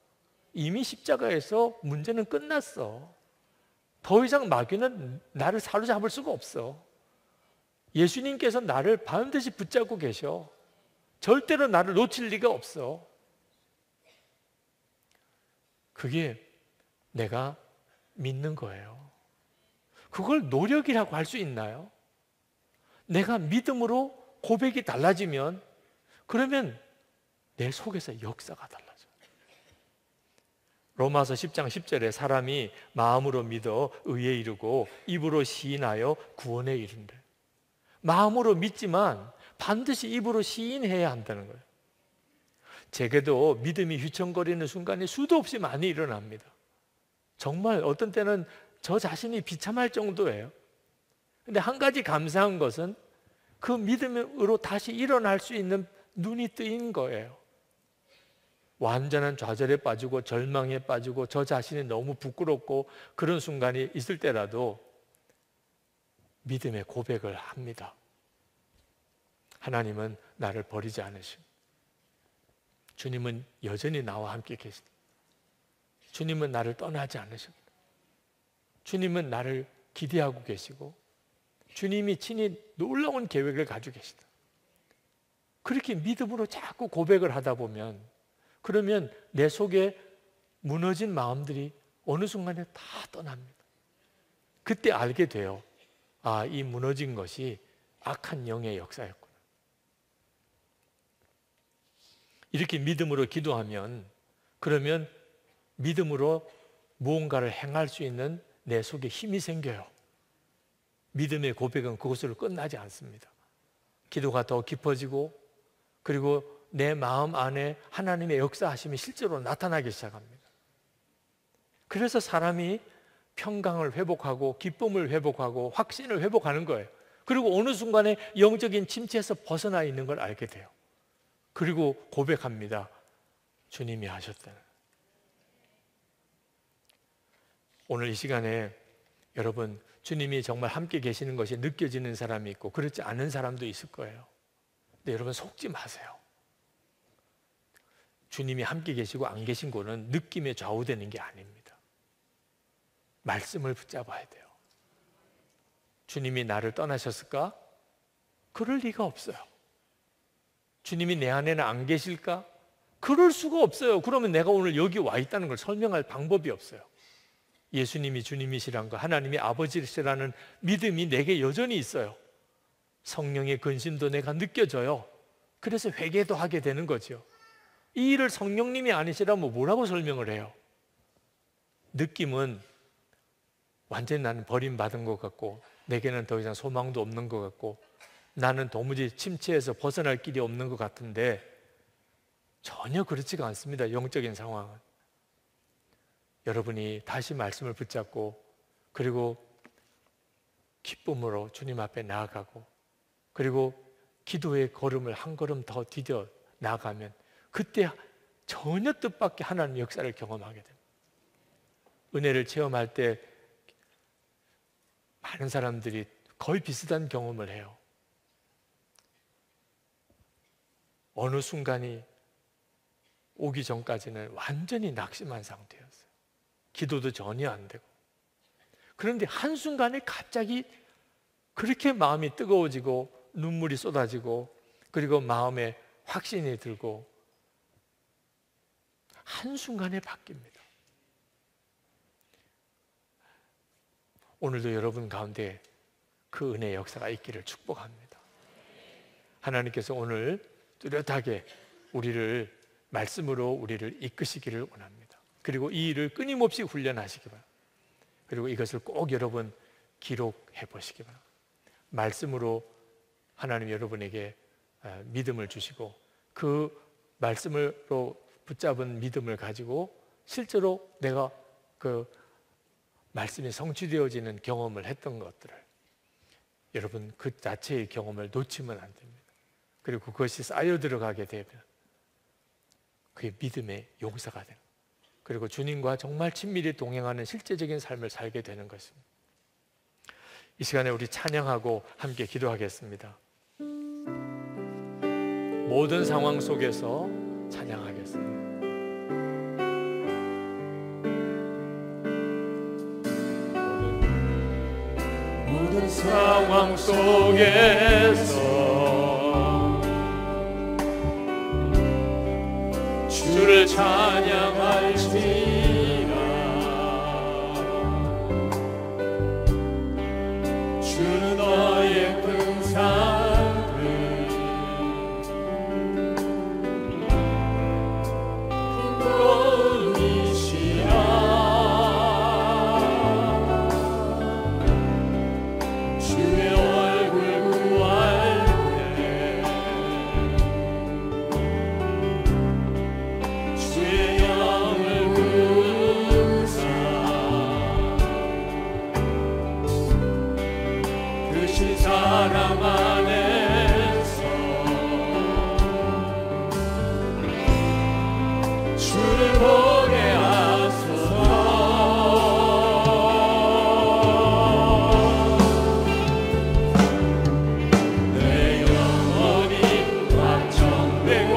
이미 십자가에서 문제는 끝났어, 더 이상 마귀는 나를 사로잡을 수가 없어, 예수님께서 나를 반드시 붙잡고 계셔, 절대로 나를 놓칠 리가 없어. 그게 내가 믿는 거예요. 그걸 노력이라고 할 수 있나요? 내가 믿음으로 고백이 달라지면, 그러면 내 속에서 역사가 달라져요. 로마서 10장 10절에 사람이 마음으로 믿어 의에 이르고 입으로 시인하여 구원에 이른대. 마음으로 믿지만 반드시 입으로 시인해야 한다는 거예요. 제게도 믿음이 휘청거리는 순간이 수도 없이 많이 일어납니다. 정말 어떤 때는 저 자신이 비참할 정도예요. 근데 한 가지 감사한 것은 그 믿음으로 다시 일어날 수 있는 눈이 뜨인 거예요. 완전한 좌절에 빠지고 절망에 빠지고 저 자신이 너무 부끄럽고 그런 순간이 있을 때라도 믿음의 고백을 합니다. 하나님은 나를 버리지 않으시고, 주님은 여전히 나와 함께 계시다, 주님은 나를 떠나지 않으시고, 주님은 나를 기대하고 계시고, 주님이 친히 놀라운 계획을 가지고 계시다. 그렇게 믿음으로 자꾸 고백을 하다 보면, 그러면 내 속에 무너진 마음들이 어느 순간에 다 떠납니다. 그때 알게 돼요. 이 무너진 것이 악한 영의 역사였구나. 이렇게 믿음으로 기도하면, 그러면 믿음으로 무언가를 행할 수 있는 내 속에 힘이 생겨요. 믿음의 고백은 그것으로 끝나지 않습니다. 기도가 더 깊어지고, 그리고 내 마음 안에 하나님의 역사하심이 실제로 나타나기 시작합니다. 그래서 사람이 평강을 회복하고 기쁨을 회복하고 확신을 회복하는 거예요. 그리고 어느 순간에 영적인 침체에서 벗어나 있는 걸 알게 돼요. 그리고 고백합니다. 주님이 하셨다는. 오늘 이 시간에 여러분, 주님이 정말 함께 계시는 것이 느껴지는 사람이 있고 그렇지 않은 사람도 있을 거예요. 근데 여러분, 속지 마세요. 주님이 함께 계시고 안 계신 거는 느낌에 좌우되는 게 아닙니다. 말씀을 붙잡아야 돼요. 주님이 나를 떠나셨을까? 그럴 리가 없어요. 주님이 내 안에는 안 계실까? 그럴 수가 없어요. 그러면 내가 오늘 여기 와 있다는 걸 설명할 방법이 없어요. 예수님이 주님이시란 거, 하나님이 아버지시라는 믿음이 내게 여전히 있어요. 성령의 근심도 내가 느껴져요. 그래서 회개도 하게 되는 거죠. 이 일을 성령님이 아니시라면 뭐라고 설명을 해요? 느낌은 완전히 나는 버림받은 것 같고, 내게는 더 이상 소망도 없는 것 같고, 나는 도무지 침체에서 벗어날 길이 없는 것 같은데 전혀 그렇지가 않습니다. 영적인 상황은. 여러분이 다시 말씀을 붙잡고, 그리고 기쁨으로 주님 앞에 나아가고, 그리고 기도의 걸음을 한 걸음 더 디뎌 나아가면 그때 전혀 뜻밖의 하나님의 역사를 경험하게 됩니다. 은혜를 체험할 때 많은 사람들이 거의 비슷한 경험을 해요. 어느 순간이 오기 전까지는 완전히 낙심한 상태였어요. 기도도 전혀 안 되고. 그런데 한순간에 갑자기 그렇게 마음이 뜨거워지고 눈물이 쏟아지고, 그리고 마음에 확신이 들고, 한순간에 바뀝니다. 오늘도 여러분 가운데 그 은혜의 역사가 있기를 축복합니다. 하나님께서 오늘 뚜렷하게 우리를 말씀으로 우리를 이끄시기를 원합니다. 그리고 이 일을 끊임없이 훈련하시기 바랍니다. 그리고 이것을 꼭 여러분 기록해 보시기 바랍니다. 말씀으로 하나님 여러분에게 믿음을 주시고 그 말씀으로 붙잡은 믿음을 가지고 실제로 내가 그 말씀이 성취되어지는 경험을 했던 것들을 여러분 그 자체의 경험을 놓치면 안 됩니다. 그리고 그것이 쌓여 들어가게 되면 그게 믿음의 용사가 되는, 그리고 주님과 정말 친밀히 동행하는 실제적인 삶을 살게 되는 것입니다. 이 시간에 우리 찬양하고 함께 기도하겠습니다. 모든 상황 속에서 찬양하겠습니다. 모든 상황 속에서 주를 찬양할지라. 주는 너의 큰 산을 근원이시라. 주의 얼굴 구할 때 주의 영을 구사 크신 사랑 안에서 주를 보게 하소서. 내 영혼이 확정되고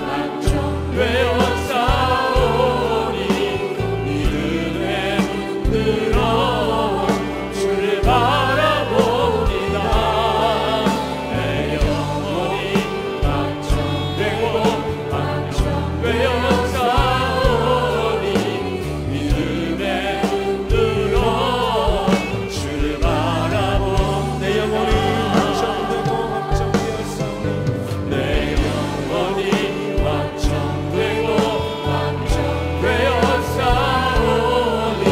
확정되어 싸우니 믿음에 흔들어 주를 바라봅니다. 내 영혼이 확정되고 확정되어 싸우니 믿음에 흔들어 주를 바라봅니다. 내 영혼이 확정되고 확정되었사오니 내 영혼이 확정되고 확정되어 싸우니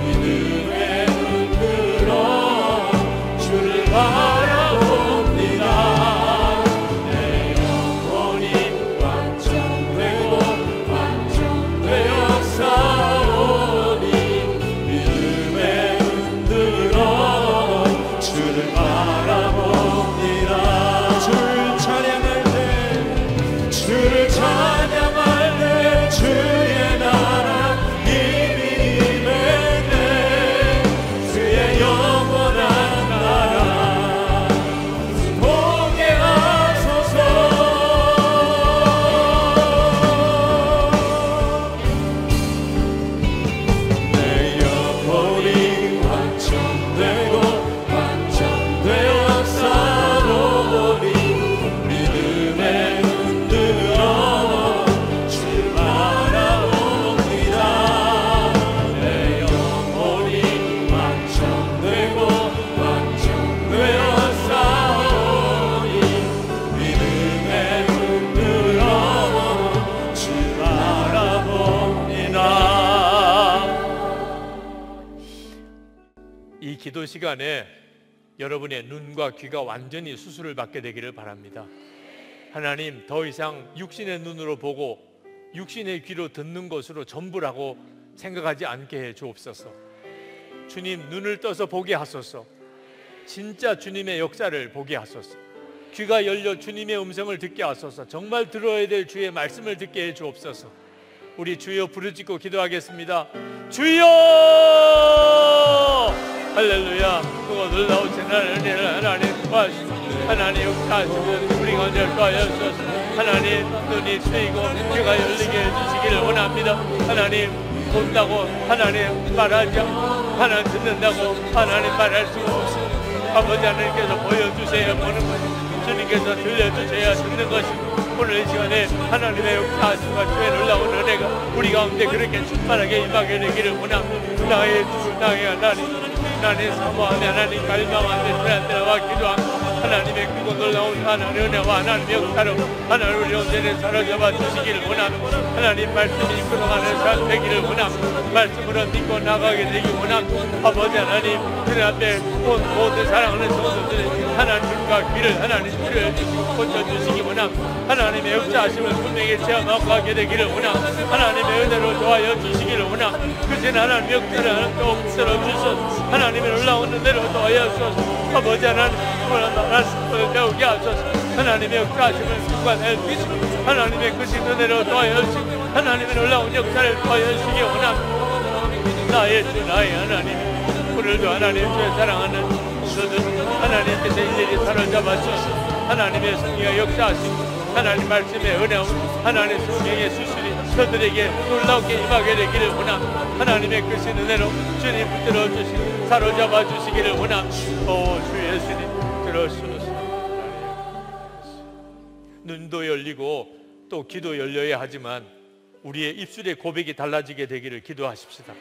믿음에 흔들어 주를 바라봅니다. 내 영혼이 확정되고 확정되어 싸우니 믿음에 흔들어 주를 바라봅니다. 주를 찬양할 때 주를 찬양할 때 주의 나라 이미 임했네. 주의 영원한 나라 보게 하소서. 내 영혼이 확정되고 확정되어 싸우니 믿음에 흔들어 주를 바라봅니다. 내 영혼이 확정되고 확정되어 싸우니 믿음에 흔들어 주를 바라봅니다. 이 기도 시간에 여러분의 눈과 귀가 완전히 수술을 받게 되기를 바랍니다. 하나님, 더 이상 육신의 눈으로 보고 육신의 귀로 듣는 것으로 전부라고 생각하지 않게 해 주옵소서. 주님, 눈을 떠서 보게 하소서. 진짜 주님의 역사를 보게 하소서. 귀가 열려 주님의 음성을 듣게 하소서. 정말 들어야 될 주의 말씀을 듣게 해 주옵소서. 우리 주여 부르짖고 기도하겠습니다. 주여! 할렐루야. 그거 놀라우신 하나님 하나님 가슴은 우리 가운데 거하여서 하나님 눈이 트이고 귀가 열리게 해주시기를 원합니다. 하나님 본다고 하나님 말하지 않고 하나님 듣는다고 하나님 말할 수 없습니다. 아버지 하나님께서 보여주세요. 보는 거예요. 주님께서 들려주셔야 듣는 것이고 오늘 이 시간에 하나님의 역사하심과 주의 놀라운 은혜가 우리 가운데 그렇게 충만하게 임하게 되기를 원합니다. 나의 주 나의 하나님 사모하며 하나님 갈망하며 주의 앞에 나와 기도합니다. 하나님의 크고 놀라운 하나님의 은혜와 하나님의 역사로 하나님 우리 온전히 사로잡아 주시기를 원합니다. 하나님 말씀이 이끌어가는 삶 되기를 원합니다. 말씀으로 믿고 나가게 되기 원합니다. 아버지 하나님 주님 앞에 모든 사랑하는 성도들이 하나님과 귀를 하나님 주를 고쳐주시기 원합니다. 하나님의 역사하심을 분명히 체험하고 가게 되기를 원합니다. 하나님의 은혜로 도와여 주시기를 원합니다. 그신 하나님의 역사를 하나님 붙들어 주셔서 하나님의 놀라운 은혜로 도와여 주셔서 아버지 하나님 말씀을 배우게 하소서. 하나님의 역사하심을 습관해 주시고 하나님의 크신 은혜로 도와여 주시고 하나님의 놀라운 역사를 도와여 주시기 원합니다. 나의 주 나의 하나님 오늘도 하나님 주의 사랑하는 성도들 하나님께서 일일이 사로잡아 주시고 하나님의 성령의 역사하시고 하나님 말씀의 은혜와 하나님의 성령의 수술이 저들에게 놀랍게 임하게 되기를 원합니다. 하나님의 크신 은혜로 주님 붙들어 주시고 사로잡아 주시기를 원합니다. 주 예수님 들어주소서. 눈도 열리고 또 귀도 열려야 하지만 우리의 입술의 고백이 달라지게 되기를 기도하십시다.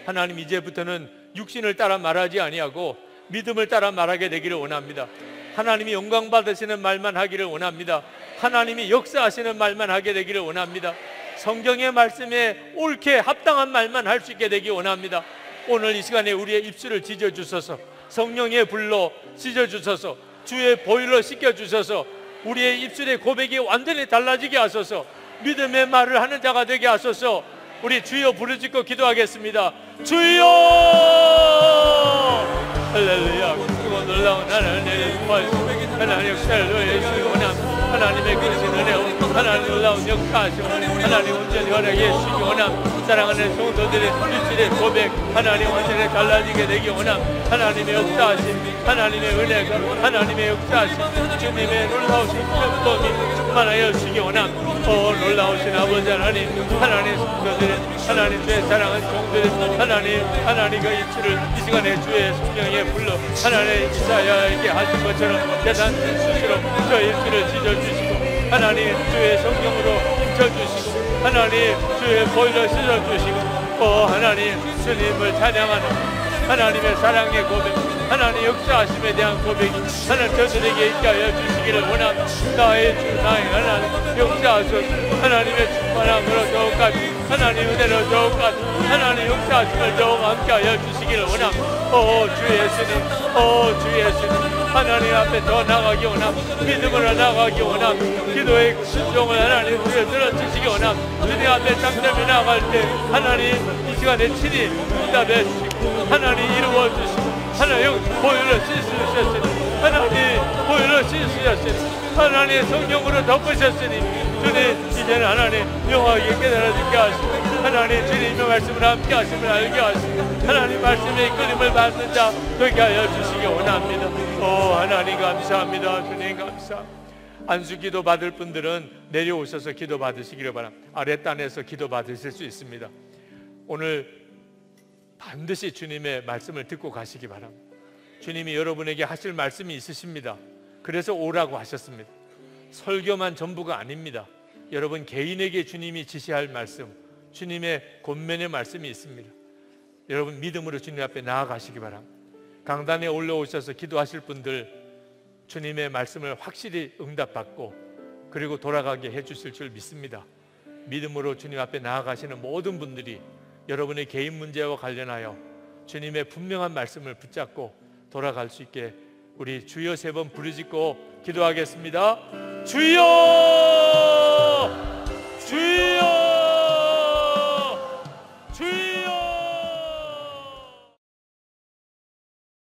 하나님 이제부터는 육신을 따라 말하지 아니하고 믿음을 따라 말하게 되기를 원합니다. 하나님이 영광 받으시는 말만 하기를 원합니다. 하나님이 역사하시는 말만 하게 되기를 원합니다. 성경의 말씀에 옳게 합당한 말만 할 수 있게 되기 원합니다. 오늘 이 시간에 우리의 입술을 찢어주셔서 성령의 불로 찢어주셔서 주의 보혈로 씻겨주셔서 우리의 입술의 고백이 완전히 달라지게 하소서. 믿음의 말을 하는 자가 되게 하소서. 우리 주여 부르짖고 기도하겠습니다. 주여! 할렐루야. 그리고 놀라운 하나님의 하나님 역사를 너희의 원함 하나님의 그러신 은혜 하나님 놀라운 역사하시고 하나님 온전히 허락해 주시기 원함. 사랑하는 성도들의 일주일의 고백 하나님 완전히 달라지게 되기 원함. 하나님의 역사하심 하나님의 은혜가 하나님의 역사하심 주님의 놀라우신 평범이 충만하여 주시기 원함. 놀라우신 아버지 하나님 하나님 성도들의 하나님 주의 사랑하는 종들의 하나님과 일주를 이 시간에 주의 성령의 불러 하나님 이사야에게 하신 것처럼 대단한 수시로 저 일주를 찢어주시고 하나님 주의 성령으로 힘쳐주시고 하나님 주의 보혈로 씻어주시고 하나님 주님을 찬양하는 하나님의 사랑의 고백 하나님 역사하심에 대한 고백이 하나님 저들에게 있게 하여 주시기를 원합니다. 나의 주 나의 하나님 역사하소서. 하나님의 충만함으로 더욱까지 하나님 은혜로 더욱까지 하나님 역사하심을 더욱 함께 하여 주시기를 원합니다. 주 예수님 주 예수님 하나님 앞에 더 나가기 원합니다. 믿음으로 나가기 원합니다. 기도의 심정을 하나님 주에 들어주시기 원합니다. 주님 앞에 잠잠히 나갈 때 하나님 이 시간에 친히 응답해 주시고 하나님 이루어 주시고 하나님 보혈로 씻으셨으니 하나님 보혈로 씻으셨으니 하나님 성령으로 덮으셨으니 주님 이제는 하나님 명확하게 깨달아지게 하시고 하나님 주님의 말씀을 함께 하심을 알게 하시고 하나님 말씀의 이끌림을 받는 자 되게 하여 주시기 원합니다. 하나님 감사합니다. 주님 감사합니다. 안수 기도 받을 분들은 내려오셔서 기도 받으시기를 바랍니다. 아랫단에서 기도 받으실 수 있습니다. 오늘 반드시 주님의 말씀을 듣고 가시기 바랍니다. 주님이 여러분에게 하실 말씀이 있으십니다. 그래서 오라고 하셨습니다. 설교만 전부가 아닙니다. 여러분 개인에게 주님이 지시할 말씀, 주님의 권면의 말씀이 있습니다. 여러분 믿음으로 주님 앞에 나아가시기 바랍니다. 강단에 올라오셔서 기도하실 분들 주님의 말씀을 확실히 응답받고 그리고 돌아가게 해주실 줄 믿습니다. 믿음으로 주님 앞에 나아가시는 모든 분들이 여러분의 개인 문제와 관련하여 주님의 분명한 말씀을 붙잡고 돌아갈 수 있게 우리 주여 3번 부르짖고 기도하겠습니다. 주여!